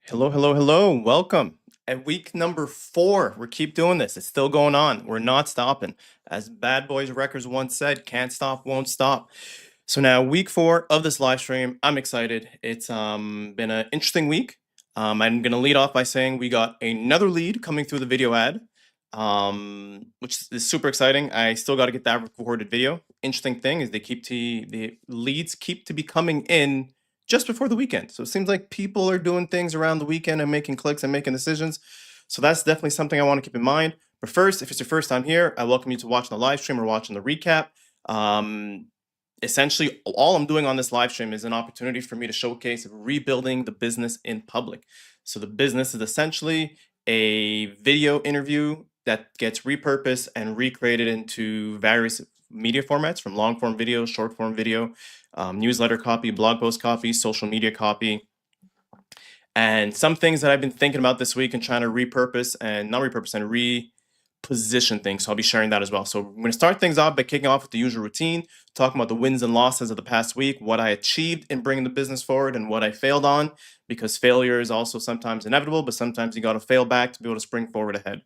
Hello, hello, hello. Welcome. At week number 4, we keep doing this. It's still going on. We're not stopping. As Bad Boys Records once said, can't stop, won't stop. So now week 4 of this live stream, I'm excited. It's been an interesting week. I'm gonna lead off by saying we got another lead coming through the video ad, which is super exciting. I still got to get that recorded video. Interesting thing is the leads keep to be coming in just before the weekend. So it seems like people are doing things around the weekend and making clicks and making decisions. So that's definitely something I want to keep in mind. But first, if it's your first time here, I welcome you to watching the live stream or watching the recap. Um, Essentially, all I'm doing on this live stream is an opportunity for me to showcase rebuilding the business in public. So the business is essentially a video interview that gets repurposed and recreated into various media formats, from long form video, short form video, newsletter copy, blog post copy, social media copy. And some things that I've been thinking about this week and trying to repurpose and not repurpose and reposition things. So I'll be sharing that as well. So I'm going to start things off by kicking off with the usual routine, talking about the wins and losses of the past week, what I achieved in bringing the business forward and what I failed on, because failure is also sometimes inevitable, but sometimes you got to fail back to be able to spring forward ahead.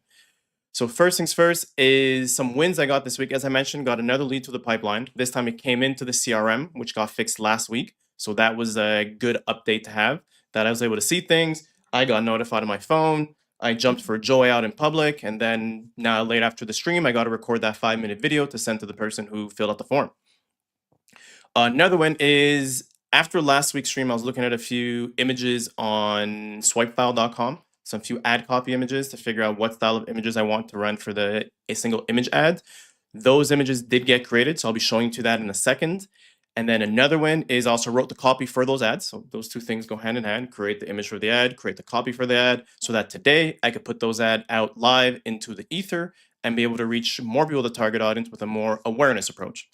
So first things first is some wins I got this week. As I mentioned, got another lead to the pipeline. This time it came into the CRM, which got fixed last week. So that was a good update to have, that I was able to see things. I got notified on my phone. I jumped for joy out in public. And then now late after the stream, I got to record that 5-minute video to send to the person who filled out the form. Another one is after last week's stream, I was looking at a few images on swipefile.com, some few ad copy images to figure out what style of images I want to run for a single image ad. Those images did get created, so I'll be showing you that in a second. And then another one is also wrote the copy for those ads. So those two things go hand in hand, create the image for the ad, create the copy for the ad, so that today I could put those ads out live into the ether and be able to reach more people, the target audience, with a more awareness approach.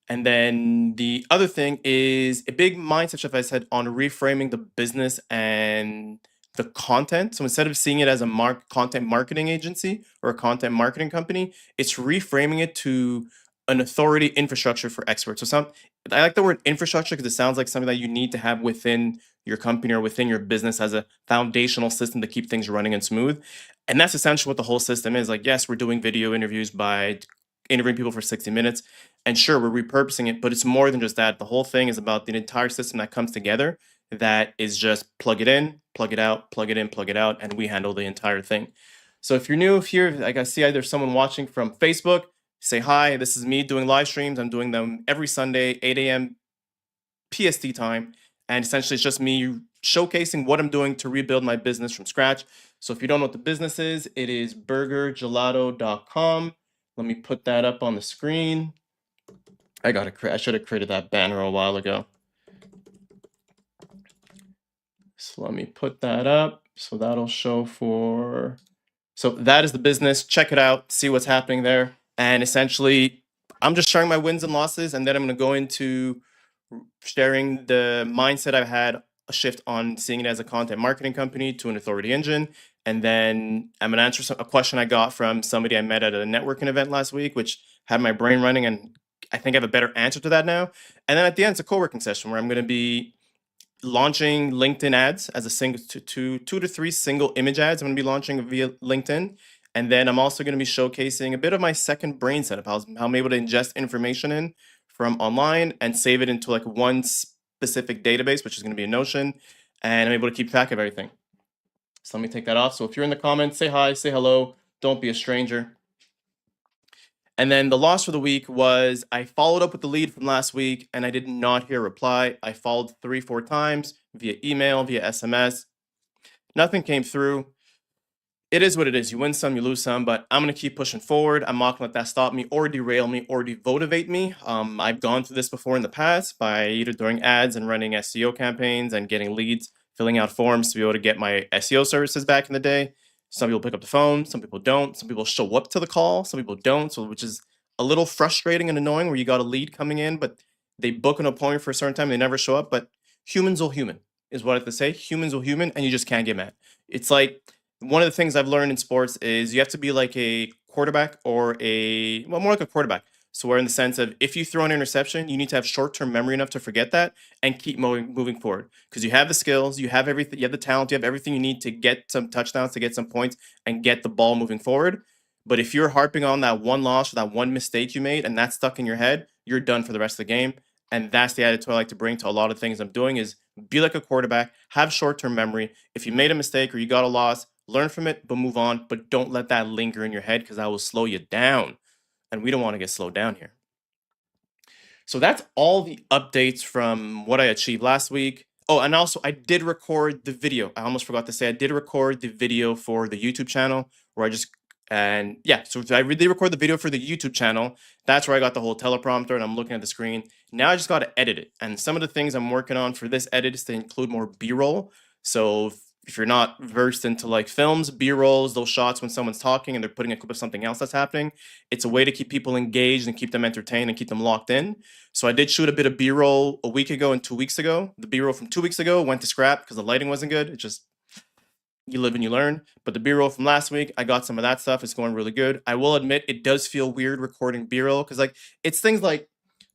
And then the other thing is a big mindset shift I said on reframing the business and the content. So instead of seeing it as a content marketing agency or a content marketing company, it's reframing it to an authority infrastructure for experts. So I like the word infrastructure because it sounds like something that you need to have within your company or within your business as a foundational system to keep things running and smooth. And that's essentially what the whole system is. Like, yes, we're doing video interviews by interviewing people for 60 minutes. And sure, we're repurposing it, but it's more than just that. The whole thing is about the entire system that comes together that is just plug it in, plug it out, plug it in, plug it out, and we handle the entire thing. So if you're new here, like I see there's someone watching from Facebook, say hi, this is me doing live streams. I'm doing them every Sunday, 8 a.m. PST time. And essentially it's just me showcasing what I'm doing to rebuild my business from scratch. So if you don't know what the business is, it is burgergelato.com. Let me put that up on the screen. I should have created that banner a while ago. So let me put that up. So that'll show so that is the business. Check it out, see what's happening there. And essentially, I'm just sharing my wins and losses, and then I'm going to go into sharing the mindset I've had a shift on seeing it as a content marketing company to an authority engine. And then I'm going to answer a question I got from somebody I met at a networking event last week, which had my brain running, and I think I have a better answer to that now. And then at the end, it's a co-working session where I'm going to be launching LinkedIn ads as a single two to three single image ads. I'm going to be launching via LinkedIn. And then I'm also going to be showcasing a bit of my second brain setup, how I'm able to ingest information in from online and save it into like one specific database, which is going to be a Notion. And I'm able to keep track of everything. So let me take that off. So if you're in the comments, say hi, say hello. Don't be a stranger. And then the loss for the week was I followed up with the lead from last week and I did not hear a reply. I followed 3-4 times via email, via SMS. Nothing came through. It is what it is. You win some, you lose some, but I'm going to keep pushing forward. I'm not going to let that stop me or derail me or demotivate me. I've gone through this before in the past by either doing ads and running SEO campaigns and getting leads, filling out forms to be able to get my SEO services back in the day. Some people pick up the phone, some people don't. Some people show up to the call, some people don't, so which is a little frustrating and annoying where you got a lead coming in, but they book an appointment for a certain time, they never show up. But humans will human is what I have to say. Humans will human, and you just can't get mad. It's like one of the things I've learned in sports is you have to be like a quarterback or more like a quarterback. So we're in the sense of if you throw an interception, you need to have short-term memory enough to forget that and keep moving forward because you have the skills, you have everything, you have the talent, you have everything you need to get some touchdowns, to get some points, and get the ball moving forward. But if you're harping on that one loss or that one mistake you made and that's stuck in your head, you're done for the rest of the game. And that's the attitude I like to bring to a lot of things I'm doing is be like a quarterback, have short-term memory. If you made a mistake or you got a loss, learn from it, but move on. But don't let that linger in your head because that will slow you down. And we don't want to get slowed down here. So that's all the updates from what I achieved last week. Oh, and also I did record the video. I almost forgot to say I did record the video for the YouTube channel where I just and yeah, so I did record the video for the YouTube channel. That's where I got the whole teleprompter and I'm looking at the screen. Now I just got to edit it. And some of the things I'm working on for this edit is to include more B-roll. So if you're not versed into like films, B-rolls, those shots when someone's talking and they're putting a clip of something else that's happening, it's a way to keep people engaged and keep them entertained and keep them locked in. So I did shoot a bit of B-roll a week ago and 2 weeks ago. The B-roll from 2 weeks ago went to scrap because the lighting wasn't good. It just, you live and you learn. But the B-roll from last week, I got some of that stuff. It's going really good. I will admit it does feel weird recording B-roll because like it's things like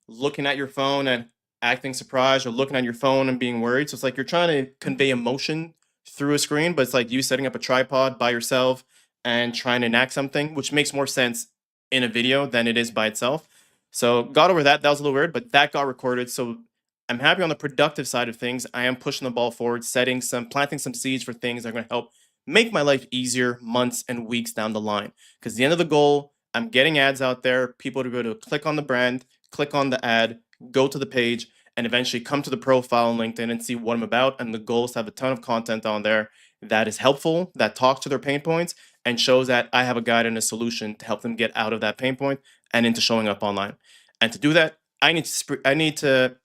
looking at your phone and acting surprised or looking at your phone and being worried. So it's like you're trying to convey emotion through a screen, but it's like you setting up a tripod by yourself and trying to enact something, which makes more sense in a video than it is by itself. So got over that. That was a little weird, but that got recorded. So I'm happy on the productive side of things. I am pushing the ball forward, planting some seeds for things that are going to help make my life easier months and weeks down the line. Because the end of the goal, I'm getting ads out there. People are going to click on the brand, click on the ad, go to the page, and eventually come to the profile on LinkedIn and see what I'm about. And the goal is to have a ton of content on there that is helpful, that talks to their pain points, and shows that I have a guide and a solution to help them get out of that pain point and into showing up online. And to do that, I need to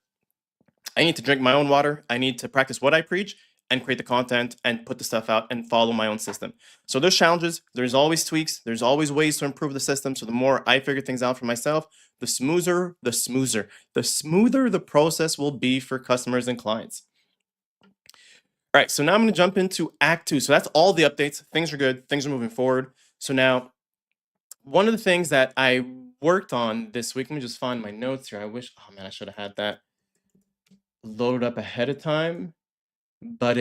drink my own water. I need to practice what I preach and create the content and put the stuff out and follow my own system. So there's challenges, there's always tweaks, there's always ways to improve the system. So the more I figure things out for myself, the smoother the process will be for customers and clients. All right, so now I'm going to jump into Act 2. So that's all the updates. Things are good. Things are moving forward. So now, one of the things that I worked on this week, let me just find my notes here. Oh man, I should have had that loaded up ahead of time. But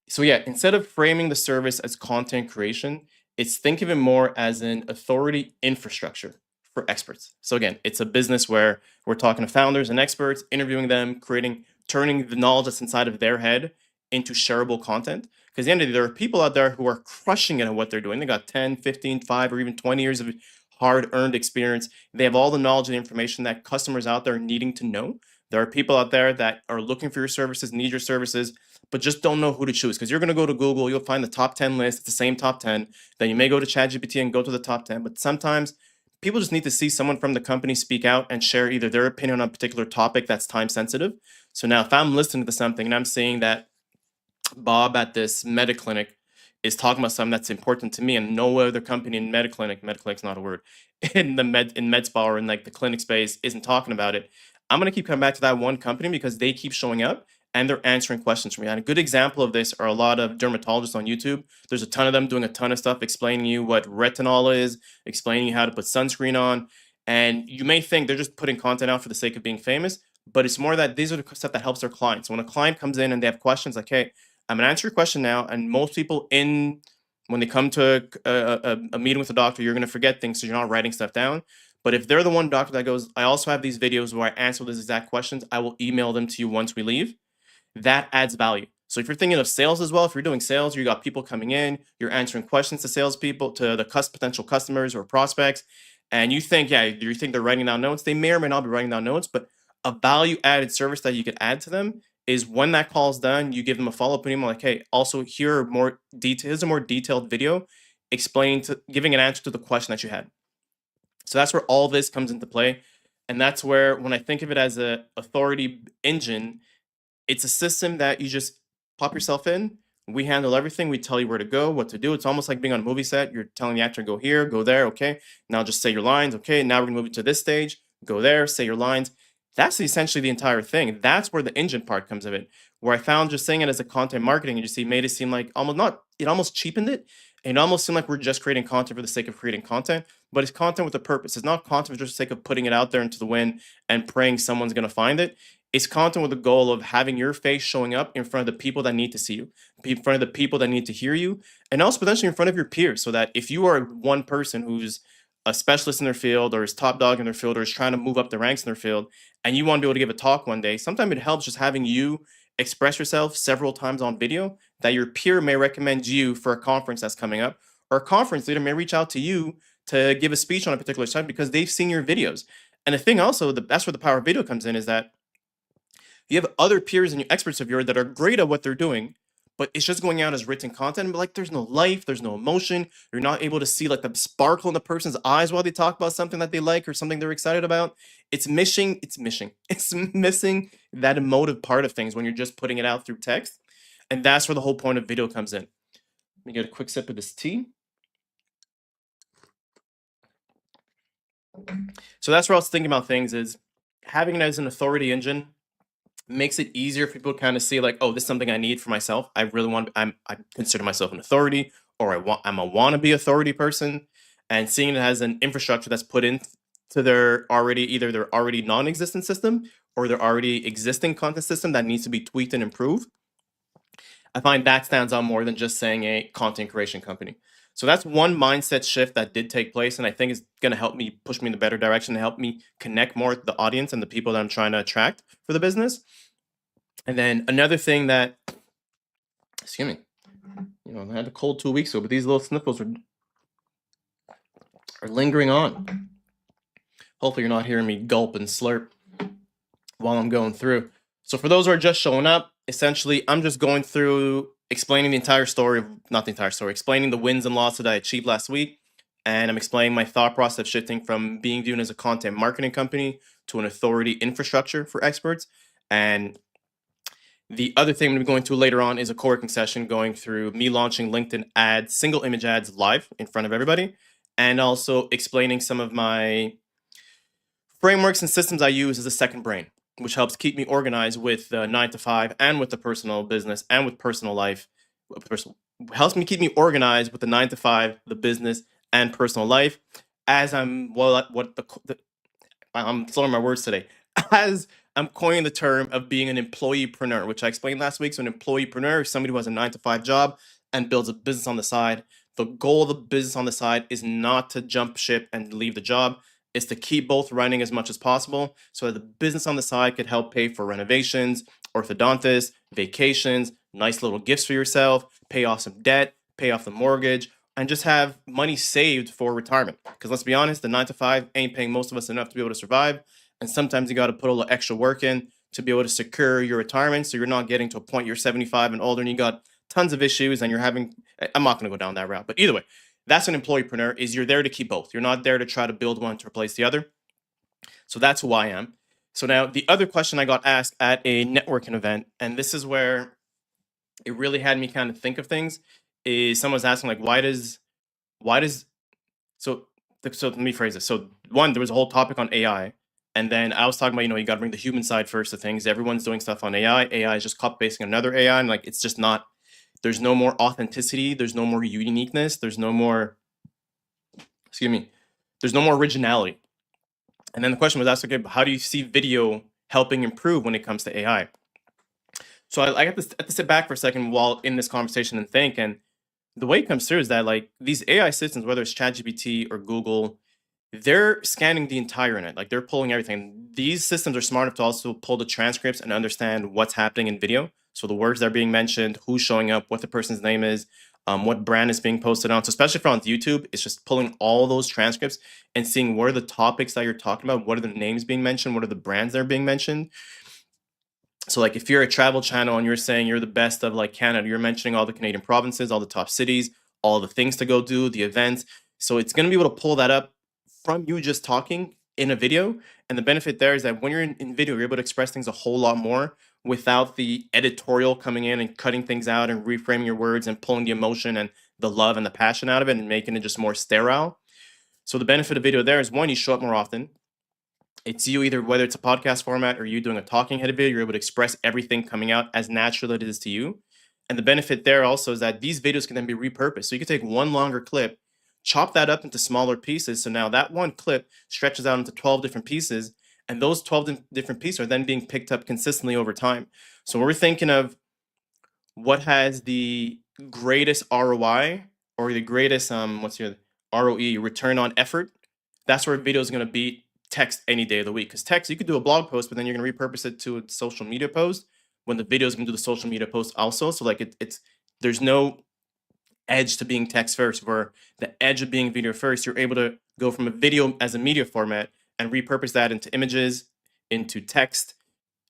so yeah, instead of framing the service as content creation, it's think of it more as an authority infrastructure for experts. So again, it's a business where we're talking to founders and experts, interviewing them, turning the knowledge that's inside of their head into shareable content. Because at the end of the day, there are people out there who are crushing it at what they're doing. They got 10, 15, 5, or even 20 years of hard-earned experience. They have all the knowledge and information that customers out there are needing to know. There are people out there that are looking for your services, need your services, but just don't know who to choose. Because you're going to go to Google, you'll find the top 10 list, it's the same top 10. Then you may go to ChatGPT and go to the top 10. But sometimes people just need to see someone from the company speak out and share either their opinion on a particular topic that's time sensitive. So now if I'm listening to something and I'm seeing that Bob at this MediClinic is talking about something that's important to me and no other company in MediClinic's not a word, in med spa or in like the clinic space isn't talking about it, I'm going to keep coming back to that one company because they keep showing up and they're answering questions for me. And a good example of this are a lot of dermatologists on YouTube. There's a ton of them doing a ton of stuff, explaining you what retinol is, explaining you how to put sunscreen on. And you may think they're just putting content out for the sake of being famous, but it's more that these are the stuff that helps their clients. So when a client comes in and they have questions like, hey, I'm going to answer your question now. And most people when they come to a meeting with a doctor, you're going to forget things. So you're not writing stuff down. But if they're the one doctor that goes, I also have these videos where I answer those exact questions, I will email them to you once we leave. That adds value. So if you're thinking of sales as well, if you're doing sales, you got people coming in, you're answering questions to salespeople, to the potential customers or prospects, and you think they're writing down notes. They may or may not be writing down notes, but a value-added service that you could add to them is when that call's done, you give them a follow-up email like, hey, also here's a more detailed video giving an answer to the question that you had. So that's where all this comes into play. And that's where, when I think of it as an authority engine, it's a system that you just pop yourself in. We handle everything. We tell you where to go, what to do. It's almost like being on a movie set. You're telling the actor, go here, go there. Okay, now just say your lines. Okay, now we're going to move to this stage. Go there, say your lines. That's essentially the entire thing. That's where the engine part comes of it. Where I found just saying it as a content marketing agency made it seem like almost cheapened it. it almost seems like we're just creating content for the sake of creating content, but it's content with a purpose. It's not content for just the sake of putting it out there into the wind and praying someone's going to find it. It's content with the goal of having your face showing up in front of the people that need to see you, in front of the people that need to hear you, and also potentially in front of your peers. So that if you are one person who's a specialist in their field or is top dog in their field or is trying to move up the ranks in their field and you want to be able to give a talk one day, sometimes it helps just having you express yourself several times on video that your peer may recommend you for a conference that's coming up, or a conference leader may reach out to you to give a speech on a particular subject because they've seen your videos. And the thing also, that's where the power of video comes in, is that you have other peers and experts of yours that are great at what they're doing, but it's just going out as written content. But like, there's no life, there's no emotion. You're not able to see like the sparkle in the person's eyes while they talk about something that they like or something they're excited about. It's missing. It's missing that emotive part of things when you're just putting it out through text, and that's where the whole point of video comes in. Let me get a quick sip of this tea. So that's where I was thinking about things, is having it as an authority engine makes it easier for people to kind of see like, oh, this is something I need for myself. I really want, I consider myself an authority, or I'm a wannabe authority person, and seeing it as an infrastructure that's put into their either their already non-existent system or their already existing content system that needs to be tweaked and improved. I find that stands out more than just saying a content creation company. So that's one mindset shift that did take place, and I think is going to help me push me in a better direction, to help me connect more with the audience and the people that I'm trying to attract for the business. And then another thing that, excuse me, I had a cold 2 weeks ago, but these little sniffles are lingering on. Hopefully you're not hearing me gulp and slurp while I'm going through. So for those who are just showing up, essentially, I'm just going through explaining the entire story, not the entire story, explaining the wins and losses that I achieved last week. And I'm explaining my thought process of shifting from being viewed as a content marketing company to an authority infrastructure for experts. And the other thing I'm going to be going through later on is a co-working session going through me launching LinkedIn ads, single image ads live in front of everybody, and also explaining some of my frameworks and systems I use as a second brain, which helps keep me organized with the 9 to 5 and with the personal business and with personal life. Helps me keep me organized with the 9 to 5, the business and personal life, as I'm I'm slurring my words today, as I'm coining the term of being an employeepreneur, which I explained last week. So an employeepreneur is somebody who has a 9 to 5 job and builds a business on the side. The goal of the business on the side is not to jump ship and leave the job. Is to keep both running as much as possible so that the business on the side could help pay for renovations, orthodontists, vacations, nice little gifts for yourself, pay off some debt, pay off the mortgage, and just have money saved for retirement. Because let's be honest, the 9 to 5 ain't paying most of us enough to be able to survive. And sometimes you got to put a little extra work in to be able to secure your retirement, so you're not getting to a point you're 75 and older and you got tons of issues and you're having, I'm not going to go down that route. But either way, that's an employeepreneur, is you're there to keep both. You're not there to try to build one to replace the other. So that's who I am. So now the other question I got asked at a networking event, and this is where it really had me kind of think of things, is someone was asking like, why does, so let me phrase this. So one, there was a whole topic on AI. And then I was talking about, you got to bring the human side first to things. Everyone's doing stuff on AI. AI is just copy pasting another AI. And like, it's just not, there's no more authenticity. There's no more uniqueness. There's no more, there's no more originality. And then the question was asked, okay, how do you see video helping improve when it comes to AI? So I have to sit back for a second while in this conversation and think. And the way it comes through is that like these AI systems, whether it's ChatGPT or Google, they're scanning the entire internet. Like they're pulling everything. These systems are smart enough to also pull the transcripts and understand what's happening in video. So the words that are being mentioned, who's showing up, what the person's name is, what brand is being posted on. So especially if on YouTube, it's just pulling all those transcripts and seeing what are the topics that you're talking about, what are the names being mentioned, what are the brands that are being mentioned. So like if you're a travel channel and you're saying you're the best of like Canada, you're mentioning all the Canadian provinces, all the top cities, all the things to go do, the events. So it's going to be able to pull that up from you just talking in a video. And the benefit there is that when you're in video, you're able to express things a whole lot more without the editorial coming in and cutting things out and reframing your words and pulling the emotion and the love and the passion out of it and making it just more sterile. So the benefit of video there is, one, you show up more often. It's you, either whether it's a podcast format or you doing a talking head video, you're able to express everything coming out as natural as it is to you. And the benefit there also is that these videos can then be repurposed. So you can take one longer clip, chop that up into smaller pieces. So now that one clip stretches out into 12 different pieces, and those 12 different pieces are then being picked up consistently over time. So we're thinking of what has the greatest ROI or the greatest what's your ROE, return on effort. That's where video is going to beat text any day of the week. Because text, you could do a blog post, but then you're going to repurpose it to a social media post when the video is going to do the social media post also. So like it's there's no edge to being text first, where the edge of being video first, you're able to go from a video as a media format and repurpose that into images, into text,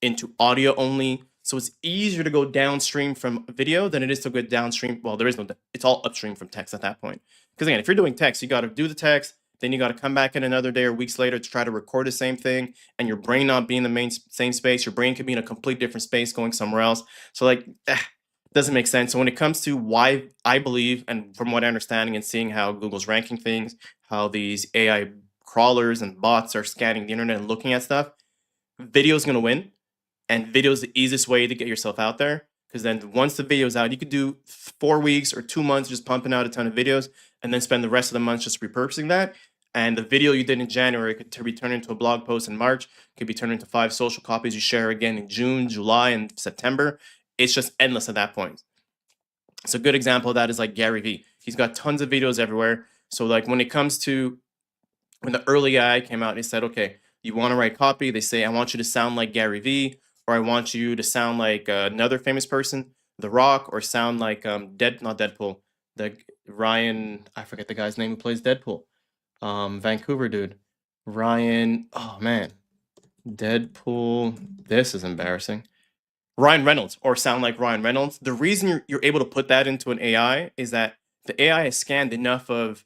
into audio only. So it's easier to go downstream from video than it is to go downstream. Well, there is no, it's all upstream from text at that point. Because again, if you're doing text, you got to do the text, then you got to come back in another day or weeks later to try to record the same thing, and your brain not being in the same space. Your brain could be in a complete different space going somewhere else. So like, doesn't make sense. So when it comes to why I believe, and from what I understanding and seeing how Google's ranking things, how these AI crawlers and bots are scanning the internet and looking at stuff, video is going to win. And video is the easiest way to get yourself out there, because then once the video is out, you could do 4 weeks or 2 months just pumping out a ton of videos, and then spend the rest of the month just repurposing that. And the video you did in January could be turned into a blog post in March, could be turned into 5 social copies you share again in June, July, and September. It's just endless at that point. So a good example of that is like Gary Vee. He's got tons of videos everywhere. So like when it comes to when the early AI came out, they said, okay, you want to write copy. They say, I want you to sound like Gary Vee, or I want you to sound like another famous person, The Rock, or sound like not Deadpool, the Ryan, I forget the guy's name who plays Deadpool, Vancouver dude, Ryan. Oh man, Deadpool. This is embarrassing. Ryan Reynolds, or sound like Ryan Reynolds. The reason you're able to put that into an AI is that the AI has scanned enough of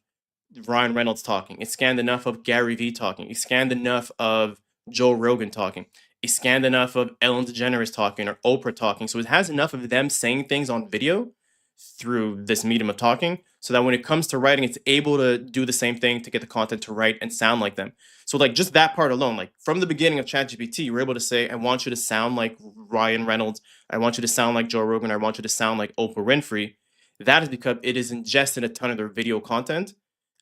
Ryan Reynolds talking. It scanned enough of Gary Vee talking. It scanned enough of Joe Rogan talking. It scanned enough of Ellen DeGeneres talking or Oprah talking. So it has enough of them saying things on video through this medium of talking, so that when it comes to writing, it's able to do the same thing to get the content to write and sound like them. So like just that part alone, like from the beginning of ChatGPT, you were able to say, I want you to sound like Ryan Reynolds. I want you to sound like Joe Rogan. I want you to sound like Oprah Winfrey. That is because it has ingested a ton of their video content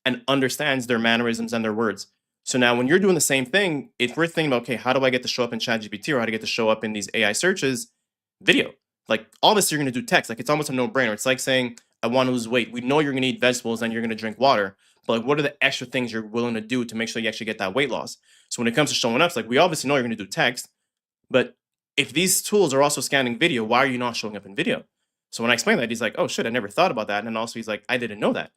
and understands their mannerisms and their words. So now when you're doing the same thing, if we're thinking about, okay, how do I get to show up in ChatGPT, or how to get to show up in these AI searches, video. Like all this, you're going to do text. Like it's almost a no-brainer. It's like saying, I want to lose weight. We know you're going to eat vegetables and you're going to drink water. But like, what are the extra things you're willing to do to make sure you actually get that weight loss? So when it comes to showing up, it's like, we obviously know you're going to do text, but if these tools are also scanning video, why are you not showing up in video? So when I explained that, he's like, oh shit, I never thought about that. And then also he's like, I didn't know that.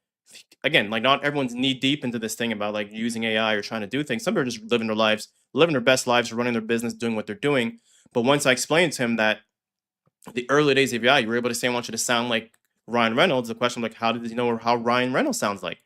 Again, like not everyone's knee deep into this thing about like using AI or trying to do things. Some people are just living their lives, living their best lives, running their business, doing what they're doing. But once I explained to him that the early days of AI, you were able to say, I want you to sound like Ryan Reynolds. The question, like, how did you know how Ryan Reynolds sounds like?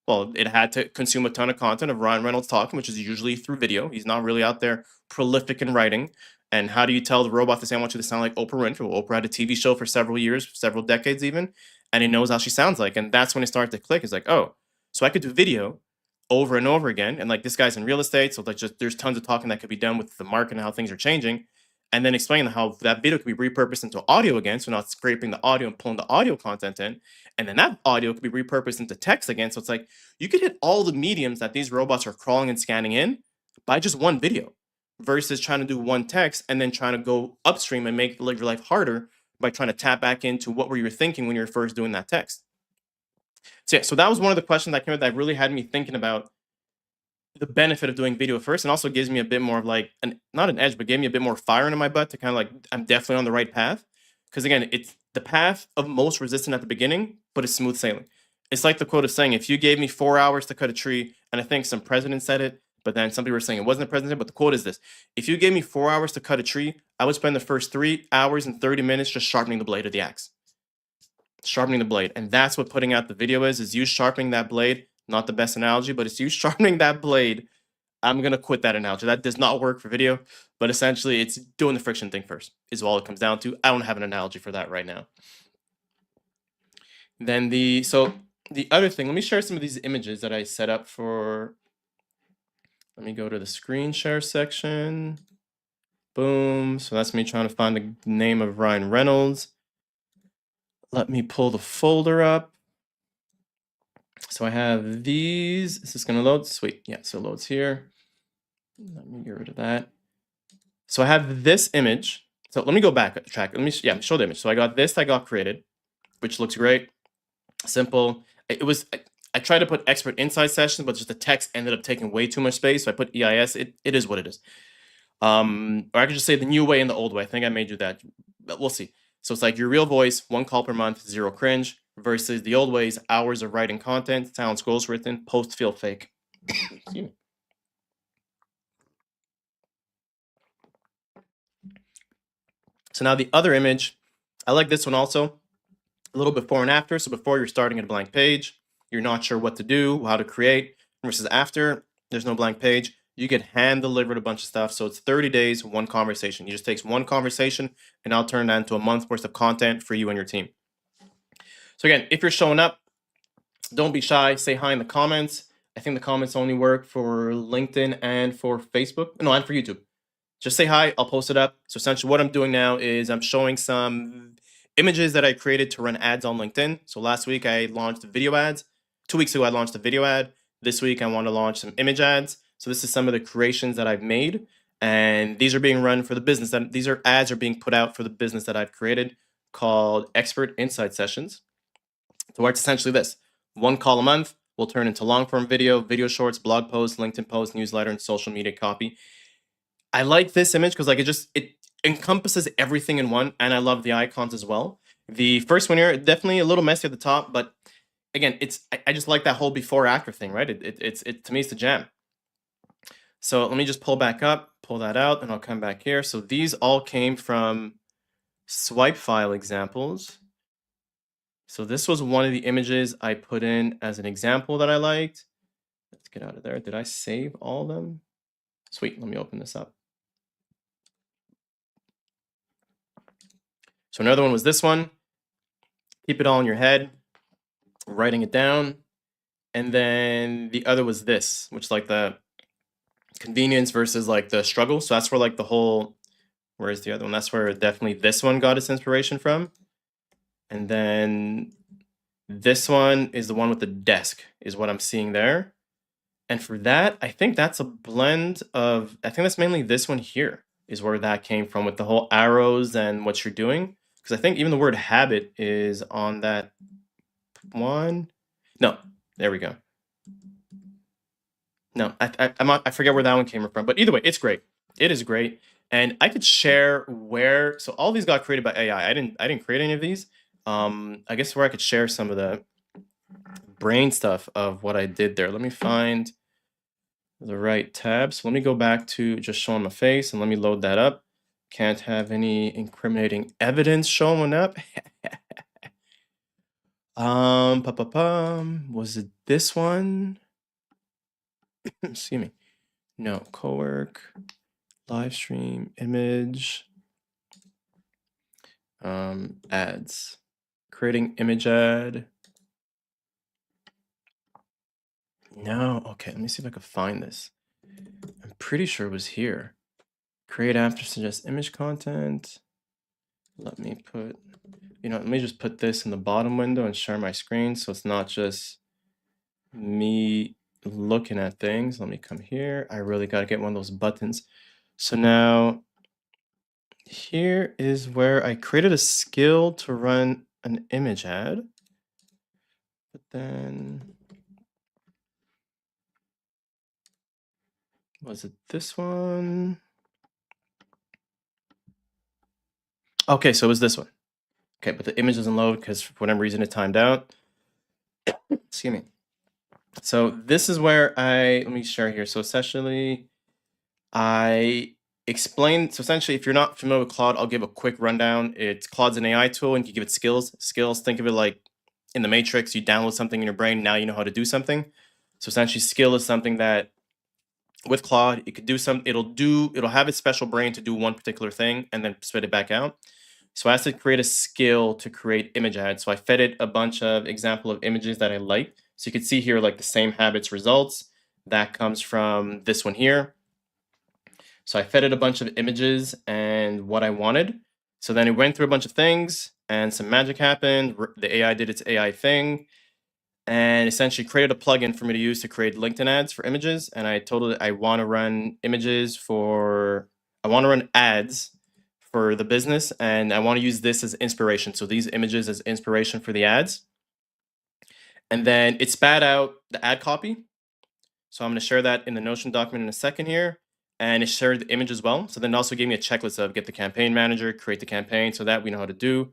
Well, it had to consume a ton of content of Ryan Reynolds talking, which is usually through video. He's not really out there prolific in writing. And how do you tell the robot to say, I want you to sound like Oprah Winfrey? Well, Oprah had a TV show for several years, several decades even, and he knows how she sounds like. And that's when it started to click. It's like, oh, so I could do video over and over again. And like this guy's in real estate. So like just there's tons of talking that could be done with the market and how things are changing. And then explain how that video could be repurposed into audio again. So now it's scraping the audio and pulling the audio content in. And then that audio could be repurposed into text again. So it's like you could hit all the mediums that these robots are crawling and scanning in by just one video, versus trying to do one text and then trying to go upstream and make your life harder by trying to tap back into what were you thinking when you were first doing that text. So yeah, so that was one of the questions that came up that really had me thinking about the benefit of doing video first, and also gives me a bit more of like not an edge, but gave me a bit more fire in my butt to kind of like, I'm definitely on the right path. Because again, it's the path of most resistant at the beginning, but it's smooth sailing. It's like the quote of saying, if you gave me 4 hours to cut a tree, and I think some president said it, but then some people were saying it wasn't the president, but the quote is this: if you gave me 4 hours to cut a tree, I would spend the first 3 hours and 30 minutes just sharpening the blade of the axe. Sharpening the blade. And that's what putting out the video is you sharpening that blade. Not the best analogy, but it's you sharpening that blade. I'm going to quit that analogy. That does not work for video, but essentially it's doing the friction thing first is all it comes down to. I don't have an analogy for that right now. Then the other thing, let me share some of these images that I set up for. Let me go to the screen share section. Boom. So that's me trying to find the name of Ryan Reynolds. Let me pull the folder up. So I have these. Is this going to load? Sweet. Yeah, so it loads here. Let me get rid of that. So I have this image. So let me go back track. Let me show the image. So I got this that got created, which looks great. Simple. I tried to put expert insight session, but just the text ended up taking way too much space. So I put EIS. It is what it is. Or I could just say the new way and the old way. I think I made you that. But we'll see. So it's like your real voice, 1 call per month, 0 cringe, versus the old ways, hours of writing content, sound scrolls written, posts feel fake. So now the other image, I like this one also. A little before and after. So before, you're starting at a blank page, you're not sure what to do, how to create, versus after, there's no blank page. You get hand delivered a bunch of stuff. So it's 30 days, 1 conversation. You just takes 1 conversation and I'll turn that into a month worth of content for you and your team. So again, if you're showing up, don't be shy. Say hi in the comments. I think the comments only work for LinkedIn and for Facebook. No, and for YouTube. Just say hi. I'll post it up. So essentially what I'm doing now is I'm showing some images that I created to run ads on LinkedIn. So last week I launched video ads. 2 weeks ago I launched a video ad. This week I want to launch some image ads. So this is some of the creations that I've made. And these are being run for the business. These are ads are being put out for the business that I've created called Expert Insight Sessions. So where it's essentially this. 1 call a month will turn into long form video, video shorts, blog posts, LinkedIn posts, newsletter, and social media copy. I like this image because like it encompasses everything in one, and I love the icons as well. The first one here, definitely a little messy at the top, but again, I just like that whole before after thing, right? It to me it's the jam. So let me just pull back up, pull that out, and I'll come back here. So these all came from swipe file examples. So this was one of the images I put in as an example that I liked. Let's get out of there. Did I save all of them? Sweet, let me open this up. So another one was this one. Keep it all in your head, writing it down. And then the other was this, which is like the convenience versus like the struggle. So that's where like the whole, where's the other one? That's where definitely this one got its inspiration from. And then this one is the one with the desk is what I'm seeing there. And for that, I think that's a blend of, I think that's mainly this one here is where that came from with the whole arrows and what you're doing. Because I think even the word habit is on that one. No, there we go. No, I forget where that one came from, but either way, it's great. It is great, and I could share where. So all these got created by AI. I didn't create any of these. I guess where I could share some of the brain stuff of what I did there. Let me find the right tab. So let me go back to just showing my face and let me load that up. Can't have any incriminating evidence showing up. Was it this one? Excuse me. No, co-work, live stream, image, ads, creating image ad. No, okay, let me see if I can find this. I'm pretty sure it was here. Create after suggest image content. Let me put, let me just put this in the bottom window and share my screen so it's not just me looking at things. Let me come here. I really got to get one of those buttons. So now here is where I created a skill to run an image ad. But then, was it this one? Okay, so it was this one. Okay, but the image doesn't load because for whatever reason it timed out. Excuse me. So this is where let me share here. So essentially, I explained, so essentially, if you're not familiar with Claude, I'll give a quick rundown. Claude's an AI tool and you give it skills. Skills, think of it like in the Matrix, you download something in your brain, now you know how to do something. So essentially, skill is something that with Claude, it could do it'll have its special brain to do one particular thing and then spit it back out. So I asked it to create a skill to create image ads. So I fed it a bunch of example of images that I like. So you can see here like the same habits results. That comes from this one here. So I fed it a bunch of images and what I wanted. So then it went through a bunch of things and some magic happened. The AI did its AI thing and essentially created a plugin for me to use to create LinkedIn ads for images. And I told it I want to run I want to run ads for the business, and I want to use this as inspiration. So these images as inspiration for the ads. And then it spat out the ad copy. So I'm going to share that in the Notion document in a second here. And it shared the image as well. So then it also gave me a checklist of get the campaign manager, create the campaign, so that we know how to do.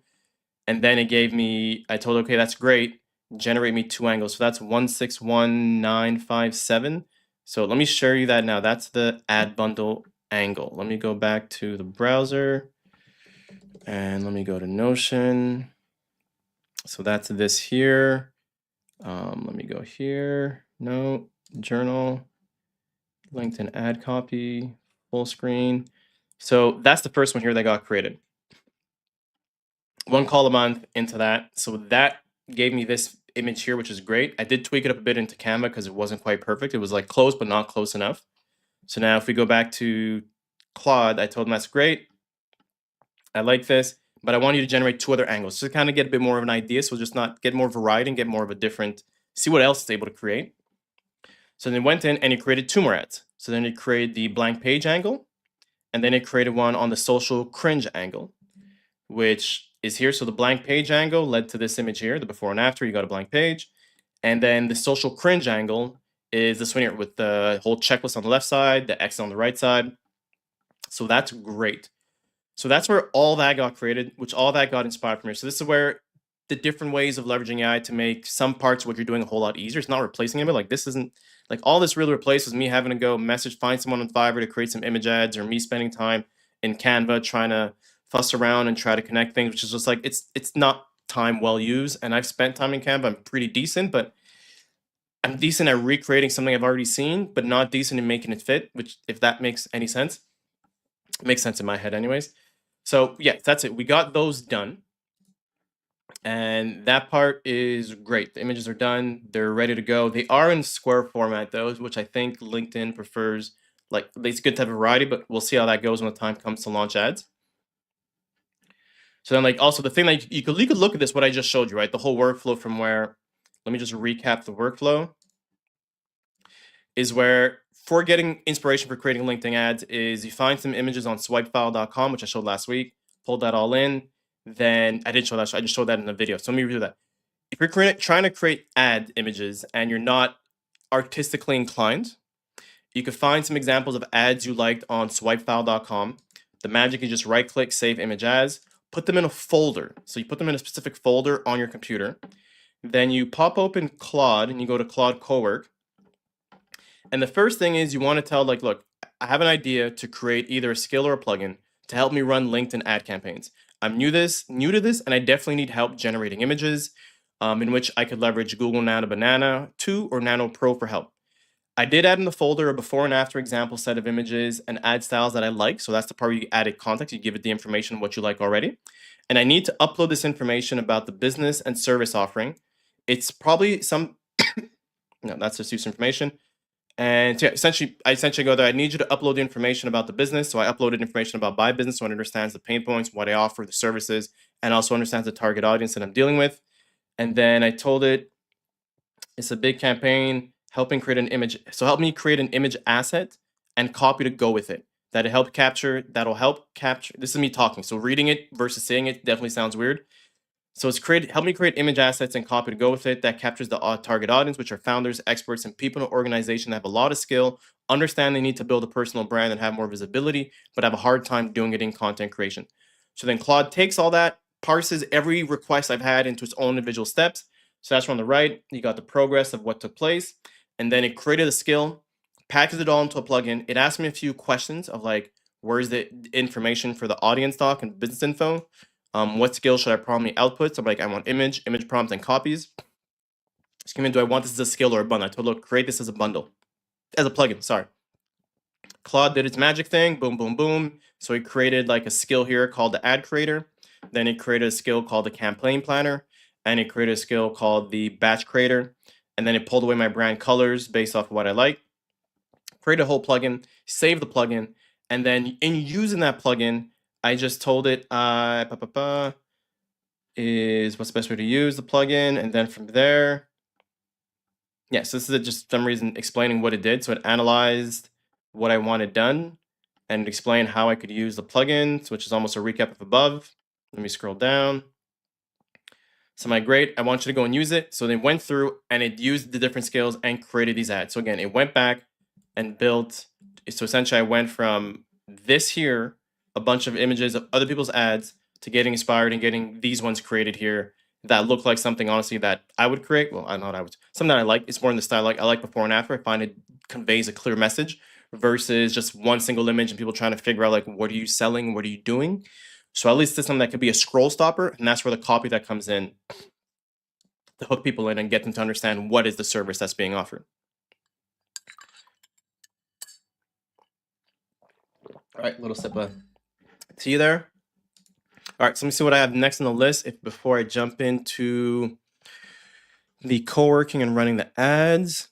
And then it gave me, I told it, okay, that's great. Generate me 2 angles. So that's 161957. So let me show you that now. That's the ad bundle angle. Let me go back to the browser and let me go to Notion. So that's this here. Let me go here. No, journal, LinkedIn ad copy, full screen. So that's the first one here that got created. 1 call a month into that. So that gave me this image here, which is great. I did tweak it up a bit into Canva because it wasn't quite perfect. It was like close, but not close enough. So now if we go back to Claude, I told him that's great. I like this, but I want you to generate 2 other angles to kind of get a bit more of an idea. So just not get more variety and get more of a different, see what else it's able to create. So then it went in and it created 2 more ads. So then it created the blank page angle, and then it created one on the social cringe angle, which is here. So the blank page angle led to this image here, the before and after. You got a blank page. And then the social cringe angle is this one here with the whole checklist on the left side, the X on the right side. So that's great. So that's where all that got created, which all that got inspired from here. So this is where the different ways of leveraging AI to make some parts of what you're doing a whole lot easier. It's not replacing it, but like this isn't like all this really replaces me having to go find someone on Fiverr to create some image ads, or me spending time in Canva trying to fuss around and try to connect things, which is just like it's not time well used. And I've spent time in Canva. I'm pretty decent, but I'm decent at recreating something I've already seen, but not decent in making it fit, which, if that makes any sense, it makes sense in my head anyways. So yeah, that's it. We got those done. And that part is great. The images are done. They're ready to go. They are in square format, those, which I think LinkedIn prefers. Like, it's good to have a variety, but we'll see how that goes when the time comes to launch ads. So then, like, also the thing that you could look at this, what I just showed you, right? The whole workflow from where, let me just recap the workflow, is where for getting inspiration for creating LinkedIn ads is you find some images on swipefile.com, which I showed last week, pulled that all in. Then I didn't show that. I just showed that in the video. So let me review that. If you're trying to create ad images and you're not artistically inclined, you could find some examples of ads you liked on swipefile.com. The magic is just right click, save image as, put them in a folder. So you put them in a specific folder on your computer. Then you pop open Claude and you go to Claude Cowork. And the first thing is you want to tell, like, look, I have an idea to create either a skill or a plugin to help me run LinkedIn ad campaigns. I'm new to this, and I definitely need help generating images, in which I could leverage Google Nano Banana 2 or Nano Pro for help. I did add in the folder a before and after example set of images and ad styles that I like. So that's the part where you added context. You give it the information of what you like already. And I need to upload this information about the business and service offering. It's probably some, no, that's just use information. And so yeah, I essentially go there. I need you to upload the information about the business. So I uploaded information about my business, so it understands the pain points, what I offer, the services, and also understands the target audience that I'm dealing with. And then I told it it's a big campaign helping create an image. So help me create an image asset and copy to go with it. That'll help capture. This is me talking. So reading it versus saying it definitely sounds weird. So it's help me create image assets and copy to go with it that captures the target audience, which are founders, experts, and people in an organization that have a lot of skill, understand they need to build a personal brand and have more visibility, but have a hard time doing it in content creation. So then Claude takes all that, parses every request I've had into its own individual steps. So that's on the right. You got the progress of what took place. And then it created a skill, packaged it all into a plugin. It asked me a few questions of like, where's the information for the audience doc and business info? What skills should I probably output? So I'm like, I want image prompts, and copies. Excuse me, do I want this as a skill or a bundle? I told, look, create this as a bundle, as a plugin, sorry. Claude did its magic thing, boom, boom, boom. So he created like a skill here called the ad creator. Then it created a skill called the campaign planner. And it created a skill called the batch creator. And then it pulled away my brand colors based off of what I like. Create a whole plugin, save the plugin. And then in using that plugin, I just told it is what's the best way to use the plugin, and then from there, yeah, so this is just some reason explaining what it did. So it analyzed what I wanted done and explained how I could use the plugins, which is almost a recap of above. Let me scroll down. So my great, I want you to go and use it. So they went through and it used the different scales and created these ads. So again, it went back and built. So essentially I went from this here, a bunch of images of other people's ads, to getting inspired and getting these ones created here that look like something honestly that I would create. Well, I know I would, something that I like. It's more in the style I like before and after. I find it conveys a clear message versus just one single image and people trying to figure out like, what are you selling? What are you doing? So at least it's something that could be a scroll stopper, and that's where the copy that comes in to hook people in and get them to understand what is the service that's being offered. All right, little sip of tea there. All right, so let me see what I have next on the list before I jump into the co-working and running the ads.